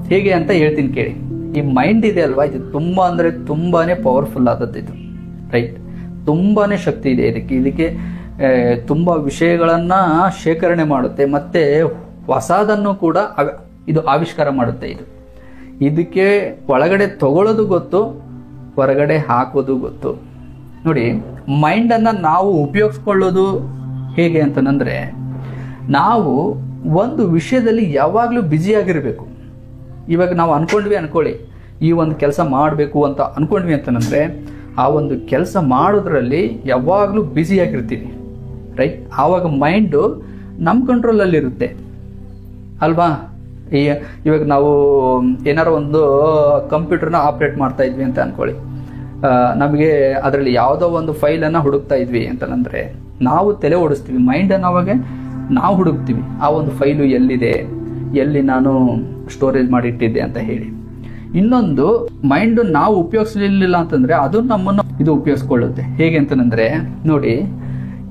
ಹೇಗೆ ಅಂತ ಹೇಳ್ತೀನಿ ಕೇಳಿ. ಈ ಮೈಂಡ್ ಇದೆ ಅಲ್ವಾ, ಇದು ತುಂಬಾ ಅಂದ್ರೆ ತುಂಬಾನೇ ಪವರ್ಫುಲ್ ಆದದ್ದು ಇದು, ರೈಟ್. ತುಂಬಾನೇ ಶಕ್ತಿ ಇದೆ ಇದಕ್ಕೆ ತುಂಬಾ ವಿಷಯಗಳನ್ನ ಶೇಖರಣೆ ಮಾಡುತ್ತೆ, ಮತ್ತೆ ಹೊಸದನ್ನು ಕೂಡ ಇದು ಆವಿಷ್ಕಾರ ಮಾಡುತ್ತೆ. ಇದಕ್ಕೆ ಒಳಗಡೆ ತಗೊಳ್ಳೋದು ಗೊತ್ತು, ಹೊರಗಡೆ ಹಾಕೋದು ಗೊತ್ತು. ನೋಡಿ, ಮೈಂಡನ್ನು ನಾವು ಉಪಯೋಗಿಸ್ಕೊಳ್ಳೋದು ಹೇಗೆ ಅಂತಂದ್ರೆ, ನಾವು ಒಂದು ವಿಷಯದಲ್ಲಿ ಯಾವಾಗಲೂ ಬ್ಯುಸಿಯಾಗಿರಬೇಕು. ಇವಾಗ ನಾವು ಅನ್ಕೊಳ್ಳಿ, ಈ ಒಂದು ಕೆಲಸ ಮಾಡಬೇಕು ಅಂತ ಅನ್ಕೊಂಡ್ವಿ ಅಂತಂದ್ರೆ ಆ ಒಂದು ಕೆಲಸ ಮಾಡೋದ್ರಲ್ಲಿ ಯಾವಾಗಲೂ ಬ್ಯುಸಿಯಾಗಿರ್ತೀವಿ, ರೈಟ್. ಆವಾಗ ಮೈಂಡು ನಮ್ಮ ಕಂಟ್ರೋಲಲ್ಲಿರುತ್ತೆ ಅಲ್ವಾ. ಇವಾಗ ನಾವು ಏನಾರು ಒಂದು ಕಂಪ್ಯೂಟರ್ನ ಆಪ್ರೇಟ್ ಮಾಡ್ತಾ ಇದ್ವಿ ಅಂತ ಅನ್ಕೊಳ್ಳಿ, ನಮಗೆ ಅದರಲ್ಲಿ ಯಾವುದೋ ಒಂದು ಫೈಲನ್ನು ಹುಡುಕ್ತಾ ಇದ್ವಿ ಅಂತಂದ್ರೆ ನಾವು ತಲೆ ಓಡಿಸ್ತೀವಿ, ಮೈಂಡನ್ನು ಅವಾಗ ನಾವು ಹುಡುಕ್ತೀವಿ, ಆ ಒಂದು ಫೈಲು ಎಲ್ಲಿದೆ, ಎಲ್ಲಿ ನಾನು ಸ್ಟೋರೇಜ್ ಮಾಡಿಟ್ಟಿದ್ದೆ ಅಂತ ಹೇಳಿ. ಇನ್ನೊಂದು, ಮೈಂಡ್ ನಾವು ಉಪಯೋಗಿಸಲಿಲ್ಲ ಅಂತಂದ್ರೆ ಅದು ನಮ್ಮನ್ನು ಇದು ಉಪಯೋಗಿಸ್ಕೊಳ್ಳುತ್ತೆ. ಹೇಗೆ ಅಂತಂದ್ರೆ ನೋಡಿ,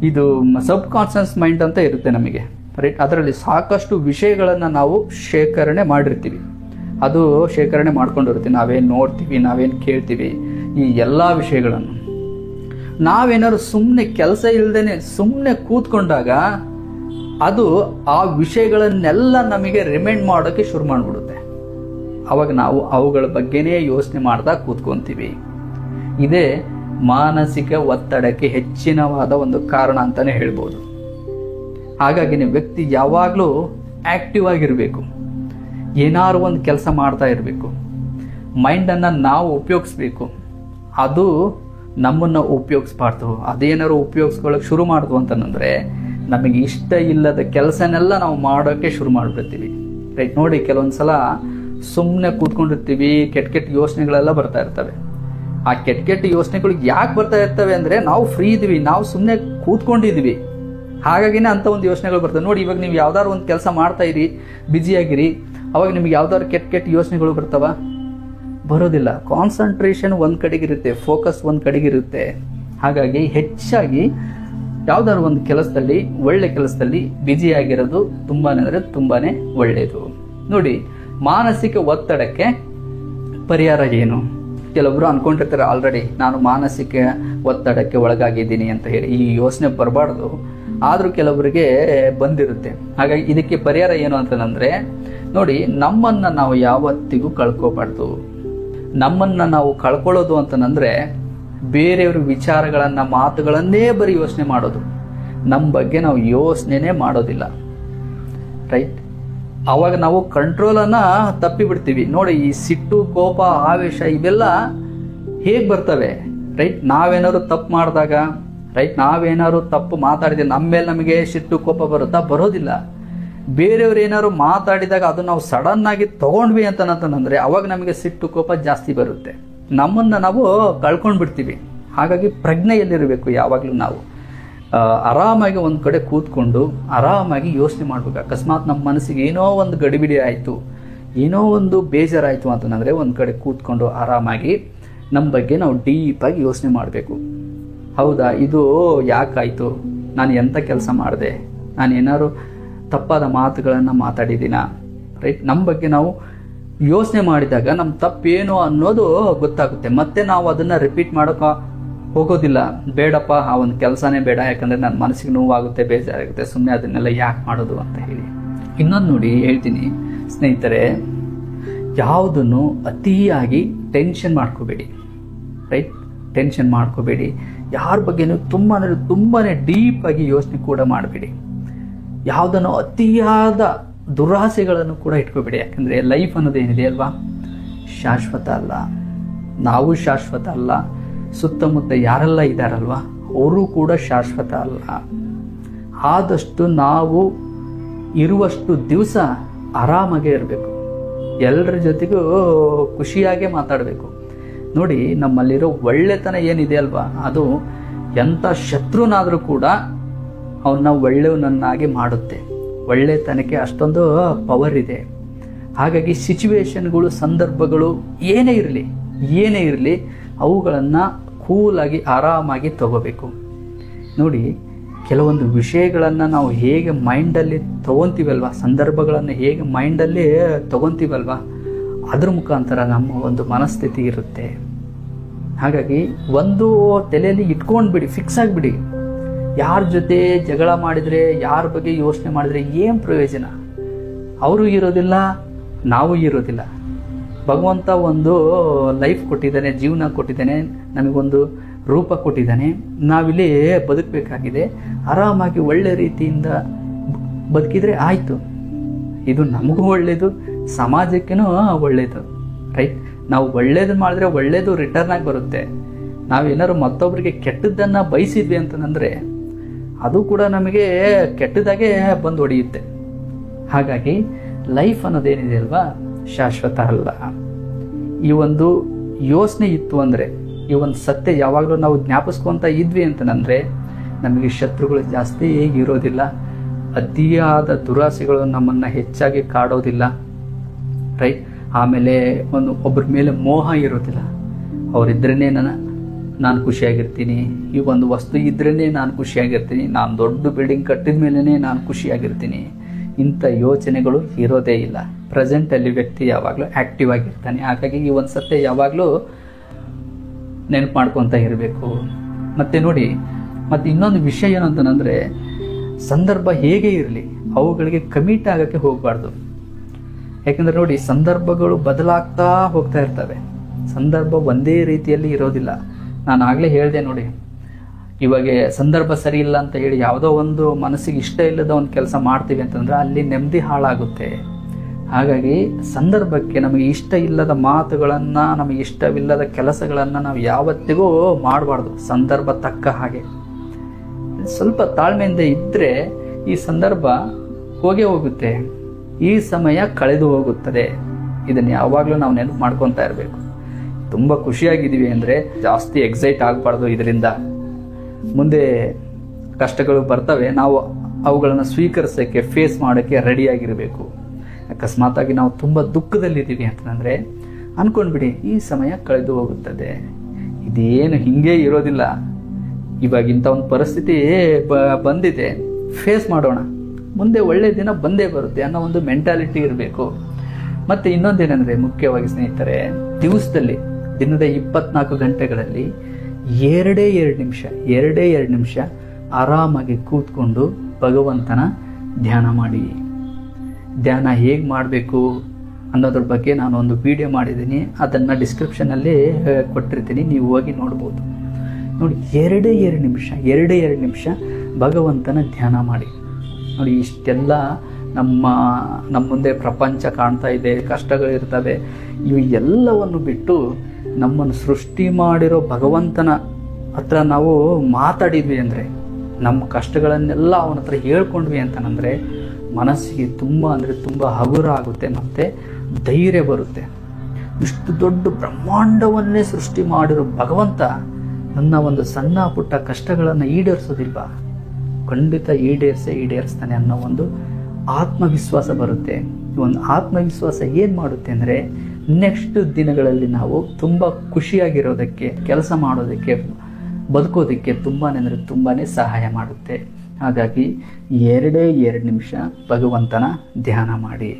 ಇದು ಸಬ್ ಕಾನ್ಷಿಯಸ್ ಮೈಂಡ್ ಅಂತ ಇರುತ್ತೆ ನಮಗೆ, ರೈಟ್. ಅದರಲ್ಲಿ ಸಾಕಷ್ಟು ವಿಷಯಗಳನ್ನು ನಾವು ಶೇಖರಣೆ ಮಾಡಿರ್ತೀವಿ. ಅದು ಶೇಖರಣೆ ಮಾಡ್ಕೊಂಡಿರುತ್ತೆ. ನಾವೇನು ನೋಡ್ತೀವಿ, ನಾವೇನು ಕೇಳ್ತೀವಿ, ಈ ಎಲ್ಲ ವಿಷಯಗಳನ್ನು ನಾವೇನಾದ್ರು ಸುಮ್ಮನೆ ಕೆಲಸ ಇಲ್ಲದೇನೆ ಸುಮ್ಮನೆ ಕೂತ್ಕೊಂಡಾಗ ಅದು ಆ ವಿಷಯಗಳನ್ನೆಲ್ಲ ನಮಗೆ ರಿಮೈಂಡ್ ಮಾಡೋಕ್ಕೆ ಶುರು ಮಾಡಿಬಿಡುತ್ತೆ. ಅವಾಗ ನಾವು ಅವುಗಳ ಬಗ್ಗೆನೇ ಯೋಚನೆ ಮಾಡ್ತಾ ಕೂತ್ಕೊಂತೀವಿ. ಇದೇ ಮಾನಸಿಕ ಒತ್ತಡಕ್ಕೆ ಹೆಚ್ಚಿನವಾದ ಒಂದು ಕಾರಣ ಅಂತಾನೆ ಹೇಳ್ಬೋದು. ಹಾಗಾಗಿ ನೀವು ವ್ಯಕ್ತಿ ಯಾವಾಗಲೂ ಆಕ್ಟಿವ್ ಆಗಿರಬೇಕು, ಏನಾದ್ರು ಒಂದು ಕೆಲಸ ಮಾಡ್ತಾ ಇರಬೇಕು. ಮೈಂಡನ್ನು ನಾವು ಉಪಯೋಗಿಸ್ಬೇಕು, ಅದು ನಮ್ಮನ್ನು ಉಪಯೋಗಿಸ್ಬಾರ್ದು. ಅದೇನಾದ್ರು ಉಪಯೋಗಿಸ್ಕೊಳ್ಳೋಕೆ ಶುರು ಮಾಡ್ದು ಅಂತಂದ್ರೆ ನಮಗೆ ಇಷ್ಟ ಇಲ್ಲದ ಕೆಲಸನೆಲ್ಲ ನಾವು ಮಾಡೋಕ್ಕೆ ಶುರು ಮಾಡಿಬಿಡ್ತೀವಿ, ರೈಟ್. ನೋಡಿ, ಕೆಲವೊಂದ್ಸಲ ಸುಮ್ಮನೆ ಕೂತ್ಕೊಂಡಿರ್ತೀವಿ, ಕೆಟ್ಟ ಯೋಚನೆಗಳೆಲ್ಲ ಬರ್ತಾ ಇರ್ತವೆ. ಆ ಕೆಟ್ಟ ಯೋಚನೆಗಳು ಯಾಕೆ ಬರ್ತಾ ಇರ್ತವೆ ಅಂದ್ರೆ ನಾವು ಫ್ರೀ ಇದೀವಿ, ನಾವು ಸುಮ್ಮನೆ ಕೂತ್ಕೊಂಡಿದೀವಿ, ಹಾಗಾಗಿನೇ ಅಂತ ಒಂದು ಯೋಚನೆಗಳು ಬರ್ತವೆ. ನೋಡಿ, ಇವಾಗ ನೀವು ಯಾವ್ದಾದ್ರು ಒಂದು ಕೆಲಸ ಮಾಡ್ತಾ ಇರಿ, ಬ್ಯುಸಿಯಾಗಿರಿ, ಅವಾಗ ನಿಮ್ಗೆ ಯಾವ್ದಾದ್ರು ಕೆಟ್ಟ ಯೋಚನೆಗಳು ಬರ್ತಾವ? ಬರೋದಿಲ್ಲ. ಕಾನ್ಸಂಟ್ರೇಷನ್ ಒಂದ್ ಕಡೆಗಿರುತ್ತೆ, ಫೋಕಸ್ ಒಂದ್ ಕಡೆಗಿರುತ್ತೆ. ಹಾಗಾಗಿ ಹೆಚ್ಚಾಗಿ ಯಾವ್ದಾದ್ರು ಒಂದು ಕೆಲಸದಲ್ಲಿ, ಒಳ್ಳೆ ಕೆಲಸದಲ್ಲಿ ಬ್ಯುಸಿಯಾಗಿರೋದು ತುಂಬಾನೇ ಅಂದ್ರೆ ತುಂಬಾನೇ ಒಳ್ಳೆಯದು. ನೋಡಿ, ಮಾನಸಿಕ ಒತ್ತಡಕ್ಕೆ ಪರಿಹಾರ ಏನು? ಕೆಲವೊಬ್ರು ಅನ್ಕೊಂಡಿರ್ತಾರೆ ಆಲ್ರೆಡಿ ನಾನು ಮಾನಸಿಕ ಒತ್ತಡಕ್ಕೆ ಒಳಗಾಗಿದ್ದೀನಿ ಅಂತ ಹೇಳಿ. ಈ ಯೋಚನೆ ಬರಬಾರ್ದು, ಆದ್ರೂ ಕೆಲವರಿಗೆ ಬಂದಿರುತ್ತೆ. ಹಾಗಾಗಿ ಇದಕ್ಕೆ ಪರಿಹಾರ ಏನು ಅಂತಂದ್ರೆ ನೋಡಿ, ನಮ್ಮನ್ನ ನಾವು ಯಾವತ್ತಿಗೂ ಕಳ್ಕೋಬಾರ್ದು. ನಮ್ಮನ್ನ ನಾವು ಕಳ್ಕೊಳ್ಳೋದು ಅಂತಂದ್ರೆ ಬೇರೆಯವ್ರ ವಿಚಾರಗಳನ್ನ, ಮಾತುಗಳನ್ನೇ ಬರೀ ಯೋಚನೆ ಮಾಡೋದು. ನಮ್ಮ ಬಗ್ಗೆ ನಾವು ಯೋಚನೆನೇ ಮಾಡೋದಿಲ್ಲ, ರೈಟ್. ಅವಾಗ ನಾವು ಕಂಟ್ರೋಲನ್ನ ತಪ್ಪಿ ಬಿಡ್ತೀವಿ. ನೋಡಿ, ಈ ಸಿಟ್ಟು, ಕೋಪ, ಆವೇಶ ಇವೆಲ್ಲ ಹೇಗೆ ಬರ್ತವೆ, ರೈಟ್. ನಾವೇನಾದ್ರು ತಪ್ಪು ಮಾಡಿದಾಗ, ರೈಟ್, ನಾವೇನಾದ್ರು ತಪ್ಪು ಮಾತಾಡಿದ್ರೆ ನಮ್ಮ ಮೇಲೆ ನಮಗೆ ಸಿಟ್ಟು, ಕೋಪ ಬರುತ್ತಾ? ಬರೋದಿಲ್ಲ. ಬೇರೆಯವ್ರು ಏನಾದ್ರು ಮಾತಾಡಿದಾಗ ಅದು ನಾವು ಸಡನ್ ಆಗಿ ತಗೊಂಡ್ವಿ ಅಂತಂದ್ರೆ ಅವಾಗ ನಮಗೆ ಸಿಟ್ಟು, ಕೋಪ ಜಾಸ್ತಿ ಬರುತ್ತೆ. ನಮ್ಮನ್ನ ನಾವು ಕಳ್ಕೊಂಡ್ ಬಿಡ್ತೀವಿ. ಹಾಗಾಗಿ ಪ್ರಜ್ಞೆಯಲ್ಲಿರಬೇಕು ಯಾವಾಗಲೂ ನಾವು. ಆರಾಮಾಗಿ ಒಂದು ಕಡೆ ಕೂತ್ಕೊಂಡು ಆರಾಮಾಗಿ ಯೋಚನೆ ಮಾಡ್ಬೇಕು. ಅಕಸ್ಮಾತ್ ನಮ್ಮ ಮನಸ್ಸಿಗೆ ಏನೋ ಒಂದು ಗಡಿಬಿಡಿ ಆಯಿತು, ಏನೋ ಒಂದು ಬೇಜಾರಾಯಿತು ಅಂತಂದರೆ ಒಂದು ಕಡೆ ಕೂತ್ಕೊಂಡು ಆರಾಮಾಗಿ ನಮ್ಮ ಬಗ್ಗೆ ನಾವು ಡೀಪಾಗಿ ಯೋಚನೆ ಮಾಡಬೇಕು. ಹೌದಾ, ಇದು ಯಾಕಾಯಿತು, ನಾನು ಎಂಥ ಕೆಲಸ ಮಾಡಿದೆ, ನಾನು ಏನಾದ್ರು ತಪ್ಪಾದ ಮಾತುಗಳನ್ನು ಮಾತಾಡಿದ್ದೀನ, ರೈಟ್. ನಮ್ಮ ಬಗ್ಗೆ ನಾವು ಯೋಚನೆ ಮಾಡಿದಾಗ ನಮ್ಮ ತಪ್ಪೇನು ಅನ್ನೋದು ಗೊತ್ತಾಗುತ್ತೆ. ಮತ್ತೆ ನಾವು ಅದನ್ನು ರಿಪೀಟ್ ಮಾಡೋಕೆ ಹೋಗೋದಿಲ್ಲ. ಬೇಡಪ್ಪ, ಆ ಒಂದು ಕೆಲಸನೇ ಬೇಡ, ಯಾಕಂದರೆ ನನ್ನ ಮನಸ್ಸಿಗೆ ನೋವಾಗುತ್ತೆ, ಬೇಜಾರಾಗುತ್ತೆ, ಸುಮ್ಮನೆ ಅದನ್ನೆಲ್ಲ ಯಾಕೆ ಮಾಡೋದು ಅಂತ ಹೇಳಿ. ಇನ್ನೊಂದು ನೋಡಿ ಹೇಳ್ತೀನಿ ಸ್ನೇಹಿತರೆ, ಯಾವುದನ್ನು ಅತಿಯಾಗಿ ಟೆನ್ಷನ್ ಮಾಡ್ಕೋಬೇಡಿ, ರೈಟ್. ಟೆನ್ಷನ್ ಮಾಡ್ಕೋಬೇಡಿ. ಯಾರ ಬಗ್ಗೆನೂ ತುಂಬಾ ಡೀಪಾಗಿ ಯೋಚನೆ ಕೂಡ ಮಾಡಬೇಡಿ. ಯಾವುದನ್ನು ಅತಿಯಾದ ದುರಾಸೆಗಳನ್ನು ಕೂಡ ಇಟ್ಕೋಬೇಡಿ. ಯಾಕಂದರೆ ಲೈಫ್ ಅನ್ನೋದು ಏನಿದೆ ಅಲ್ವಾ, ಶಾಶ್ವತ ಅಲ್ಲ. ನಾವು ಶಾಶ್ವತ ಅಲ್ಲ, ಸುತ್ತಮುತ್ತ ಯಾರೆಲ್ಲ ಇದ್ದಾರಲ್ವ ಅವರು ಕೂಡ ಶಾಶ್ವತ ಅಲ್ಲ. ಆದಷ್ಟು ನಾವು ಇರುವಷ್ಟು ದಿವಸ ಆರಾಮಾಗೇ ಇರಬೇಕು, ಎಲ್ಲರ ಜೊತೆಗೂ ಖುಷಿಯಾಗೇ ಮಾತಾಡಬೇಕು. ನೋಡಿ, ನಮ್ಮಲ್ಲಿರೋ ಒಳ್ಳೆತನ ಏನಿದೆ ಅಲ್ವಾ, ಅದು ಎಂಥ ಶತ್ರುನಾದರೂ ಕೂಡ ಅವನ್ನ ಒಳ್ಳೆಯವನನ್ನಾಗಿ ಮಾಡುತ್ತೆ. ಒಳ್ಳೆತನಕ್ಕೆ ಅಷ್ಟೊಂದು ಪವರ್ ಇದೆ. ಹಾಗಾಗಿ ಸಿಚುವೇಶನ್ಗಳು, ಸಂದರ್ಭಗಳು ಏನೇ ಇರಲಿ ಅವುಗಳನ್ನು ಕೂಲಾಗಿ ಆರಾಮಾಗಿ ತಗೋಬೇಕು. ನೋಡಿ, ಕೆಲವೊಂದು ವಿಷಯಗಳನ್ನು ನಾವು ಹೇಗೆ ಮೈಂಡಲ್ಲಿ ತಗೊತೀವಲ್ವ, ಸಂದರ್ಭಗಳನ್ನು ಹೇಗೆ ಮೈಂಡಲ್ಲಿ ತಗೊತೀವಲ್ವ, ಅದ್ರ ಮುಖಾಂತರ ನಮ್ಮ ಒಂದು ಮನಸ್ಥಿತಿ ಇರುತ್ತೆ. ಹಾಗಾಗಿ ಒಂದು ತಲೆಯಲ್ಲಿ ಇಟ್ಕೊಂಡ್ಬಿಡಿ, ಫಿಕ್ಸ್ ಆಗಿಬಿಡಿ. ಯಾರ ಜೊತೆ ಜಗಳ ಮಾಡಿದರೆ, ಯಾರ ಬಗ್ಗೆ ಯೋಚನೆ ಮಾಡಿದರೆ ಏನು ಪ್ರಯೋಜನ? ಅವರು ಇರೋದಿಲ್ಲ, ನಾವು ಇರೋದಿಲ್ಲ. ಭಗವಂತ ಒಂದು ಲೈಫ್ ಕೊಟ್ಟಿದ್ದಾನೆ, ಜೀವನ ಕೊಟ್ಟಿದ್ದಾನೆ, ನಮಗೊಂದು ರೂಪ ಕೊಟ್ಟಿದ್ದಾನೆ. ನಾವಿಲ್ಲಿ ಬದುಕಬೇಕಾಗಿದೆ. ಆರಾಮಾಗಿ ಒಳ್ಳೆ ರೀತಿಯಿಂದ ಬದುಕಿದ್ರೆ ಆಯಿತು. ಇದು ನಮಗೂ ಒಳ್ಳೆಯದು, ಸಮಾಜಕ್ಕೂ ಒಳ್ಳೆಯದು. ರೈಟ್? ನಾವು ಒಳ್ಳೇದು ಮಾಡಿದ್ರೆ ಒಳ್ಳೇದು ರಿಟರ್ನ್ ಆಗಿ ಬರುತ್ತೆ. ನಾವೇನಾದ್ರು ಮತ್ತೊಬ್ಬರಿಗೆ ಕೆಟ್ಟದ್ದನ್ನು ಬಯಸಿದ್ವಿ ಅಂತಂದರೆ ಅದು ಕೂಡ ನಮಗೆ ಕೆಟ್ಟದಾಗೆ ಬಂದು ಹೊಡೆಯುತ್ತೆ. ಹಾಗಾಗಿ ಲೈಫ್ ಅನ್ನೋದೇನಿದೆ ಅಲ್ವಾ, ಶಾಶ್ವತ ಅಲ್ಲ. ಈ ಒಂದು ಯೋಚನೆ ಇತ್ತು ಅಂದರೆ, ಈ ಒಂದು ಸತ್ಯ ಯಾವಾಗಲೂ ನಾವು ಜ್ಞಾಪಿಸ್ಕೊತ ಇದ್ವಿ ಅಂತಂದರೆ ನಮಗೆ ಶತ್ರುಗಳು ಜಾಸ್ತಿ ಇರೋದಿಲ್ಲ. ಅತಿಯಾದ ದುರಾಸೆಗಳು ನಮ್ಮನ್ನು ಹೆಚ್ಚಾಗಿ ಕಾಡೋದಿಲ್ಲ. ರೈಟ್? ಆಮೇಲೆ ಒಬ್ಬರ ಮೇಲೆ ಮೋಹ ಇರೋದಿಲ್ಲ. ಅವರಿದ್ರೇ ನಾನು ಖುಷಿಯಾಗಿರ್ತೀನಿ, ಈ ಒಂದು ವಸ್ತು ಇದ್ರೇ ನಾನು ಖುಷಿಯಾಗಿರ್ತೀನಿ, ನಾನು ದೊಡ್ಡ ಬಿಲ್ಡಿಂಗ್ ಕಟ್ಟಿದ ಮೇಲೇ ನಾನು ಖುಷಿಯಾಗಿರ್ತೀನಿ, ಇಂಥ ಯೋಚನೆಗಳು ಇರೋದೇ ಇಲ್ಲ. ಪ್ರೆಸೆಂಟಲ್ಲಿ ವ್ಯಕ್ತಿ ಯಾವಾಗಲೂ ಆ್ಯಕ್ಟಿವ್ ಆಗಿರ್ತಾನೆ. ಹಾಗಾಗಿ ಈ ಒಂದು ಸತ್ಯ ಯಾವಾಗಲೂ ನೆನಪು ಮಾಡ್ಕೊತ ಇರಬೇಕು. ಮತ್ತು ನೋಡಿ, ಮತ್ತು ಇನ್ನೊಂದು ವಿಷಯ ಏನು ಅಂತಂದರೆ, ಸಂದರ್ಭ ಹೇಗೆ ಇರಲಿ ಅವುಗಳಿಗೆ ಕಮಿಟ್ ಆಗೋಕ್ಕೆ ಹೋಗಬಾರ್ದು. ಯಾಕೆಂದರೆ ನೋಡಿ, ಸಂದರ್ಭಗಳು ಬದಲಾಗ್ತಾ ಹೋಗ್ತಾ ಇರ್ತವೆ. ಸಂದರ್ಭ ಒಂದೇ ರೀತಿಯಲ್ಲಿ ಇರೋದಿಲ್ಲ. ನಾನು ಆಗಲೇ ಹೇಳಿದೆ ನೋಡಿ, ಇವಾಗ ಸಂದರ್ಭ ಸರಿ ಇಲ್ಲ ಅಂತ ಹೇಳಿ ಯಾವುದೋ ಒಂದು ಮನಸ್ಸಿಗೆ ಇಷ್ಟ ಇಲ್ಲದ ಒಂದು ಕೆಲಸ ಮಾಡ್ತೀವಿ ಅಂತಂದರೆ ಅಲ್ಲಿ ನೆಮ್ಮದಿ ಹಾಳಾಗುತ್ತೆ. ಹಾಗಾಗಿ ಸಂದರ್ಭಕ್ಕೆ ನಮಗೆ ಇಷ್ಟ ಇಲ್ಲದ ಮಾತುಗಳನ್ನು, ನಮಗೆ ಇಷ್ಟವಿಲ್ಲದ ಕೆಲಸಗಳನ್ನು ನಾವು ಯಾವತ್ತಿಗೂ ಮಾಡಬಾರ್ದು. ಸಂದರ್ಭ ತಕ್ಕ ಹಾಗೆ ಸ್ವಲ್ಪ ತಾಳ್ಮೆಯಿಂದ ಇದ್ದರೆ ಈ ಸಂದರ್ಭ ಹೋಗೇ ಹೋಗುತ್ತೆ, ಈ ಸಮಯ ಕಳೆದು ಹೋಗುತ್ತದೆ. ಇದನ್ನು ಯಾವಾಗಲೂ ನಾವು ನೆನಪು ಮಾಡ್ಕೊತಾ ಇರಬೇಕು. ತುಂಬ ಖುಷಿಯಾಗಿದ್ದೀವಿ ಅಂದರೆ ಜಾಸ್ತಿ ಎಕ್ಸೈಟ್ ಆಗಬಾರ್ದು. ಇದರಿಂದ ಮುಂದೆ ಕಷ್ಟಗಳು ಬರ್ತವೆ, ನಾವು ಅವುಗಳನ್ನು ಸ್ವೀಕರಿಸೋಕ್ಕೆ, ಫೇಸ್ ಮಾಡೋಕ್ಕೆ ರೆಡಿಯಾಗಿರಬೇಕು. ಅಕಸ್ಮಾತಾಗಿ ನಾವು ತುಂಬ ದುಃಖದಲ್ಲಿದ್ದೀವಿ ಅಂತಂದರೆ ಅಂದ್ಕೊಂಡ್ಬಿಡಿ, ಈ ಸಮಯ ಕಳೆದು ಹೋಗುತ್ತದೆ, ಇದೇನು ಹೀಗೆ ಇರೋದಿಲ್ಲ, ಇವಾಗ ಇಂಥ ಒಂದು ಪರಿಸ್ಥಿತಿ ಬಂದಿದೆ, ಫೇಸ್ ಮಾಡೋಣ, ಮುಂದೆ ಒಳ್ಳೆಯ ದಿನ ಬಂದೇ ಬರುತ್ತೆ ಅನ್ನೋ ಒಂದು ಮೆಂಟಾಲಿಟಿ ಇರಬೇಕು. ಮತ್ತು ಇನ್ನೊಂದೇನೆಂದರೆ, ಮುಖ್ಯವಾಗಿ ಸ್ನೇಹಿತರೆ, ದಿನದ 24 ಗಂಟೆಗಳಲ್ಲಿ ಎರಡೇ ಎರಡು ನಿಮಿಷ ಆರಾಮಾಗಿ ಕೂತ್ಕೊಂಡು ಭಗವಂತನ ಧ್ಯಾನ ಮಾಡಿ. ಧ್ಯಾನ ಹೇಗೆ ಮಾಡಬೇಕು ಅನ್ನೋದ್ರ ಬಗ್ಗೆ ನಾನು ಒಂದು ವಿಡಿಯೋ ಮಾಡಿದ್ದೀನಿ, ಅದನ್ನು ಡಿಸ್ಕ್ರಿಪ್ಷನಲ್ಲಿ ಕೊಟ್ಟಿರ್ತೀನಿ, ನೀವು ಹೋಗಿ ನೋಡ್ಬೋದು. ನೋಡಿ, ಎರಡೇ ಎರಡು ನಿಮಿಷ ಭಗವಂತನ ಧ್ಯಾನ ಮಾಡಿ. ನೋಡಿ, ಇಷ್ಟೆಲ್ಲ ನಮ್ಮ ಮುಂದೆ ಪ್ರಪಂಚ ಕಾಣ್ತಾ ಇದೆ, ಕಷ್ಟಗಳಿರ್ತವೆ, ಇವು ಎಲ್ಲವನ್ನು ಬಿಟ್ಟು ನಮ್ಮನ್ನು ಸೃಷ್ಟಿ ಮಾಡಿರೋ ಭಗವಂತನ ಹತ್ರ ನಾವು ಮಾತಾಡಿದ್ವಿ ಅಂದರೆ, ನಮ್ಮ ಕಷ್ಟಗಳನ್ನೆಲ್ಲ ಅವನ ಹತ್ರ ಹೇಳ್ಕೊಂಡ್ವಿ ಅಂತಂದರೆ ಮನಸ್ಸಿಗೆ ತುಂಬ ಹಗುರ ಆಗುತ್ತೆ, ಮತ್ತು ಧೈರ್ಯ ಬರುತ್ತೆ. ಇಷ್ಟು ದೊಡ್ಡ ಬ್ರಹ್ಮಾಂಡವನ್ನೇ ಸೃಷ್ಟಿ ಮಾಡಿರೋ ಭಗವಂತ ನನ್ನ ಒಂದು ಸಣ್ಣ ಪುಟ್ಟ ಕಷ್ಟಗಳನ್ನು ಈಡೇರಿಸೋದಿಲ್ವಾ? ಖಂಡಿತ ಈಡೇರಿಸ್ತಾನೆ ಅನ್ನೋ ಒಂದು ಆತ್ಮವಿಶ್ವಾಸ ಬರುತ್ತೆ. ಈ ಒಂದು ಆತ್ಮವಿಶ್ವಾಸ ಏನು ಮಾಡುತ್ತೆ ಅಂದರೆ, ನೆಕ್ಸ್ಟ್ ದಿನಗಳಲ್ಲಿ ನಾವು ತುಂಬ ಖುಷಿಯಾಗಿರೋದಕ್ಕೆ, ಕೆಲಸ ಮಾಡೋದಕ್ಕೆ, ಬದುಕೋದಕ್ಕೆ ತುಂಬಾ ಸಹಾಯ ಮಾಡುತ್ತೆ. ಹಾಗಾಗಿ ಎರಡೇ 2 ನಿಮಿಷ ಭಗವಂತನ ಧ್ಯಾನ ಮಾಡಿ.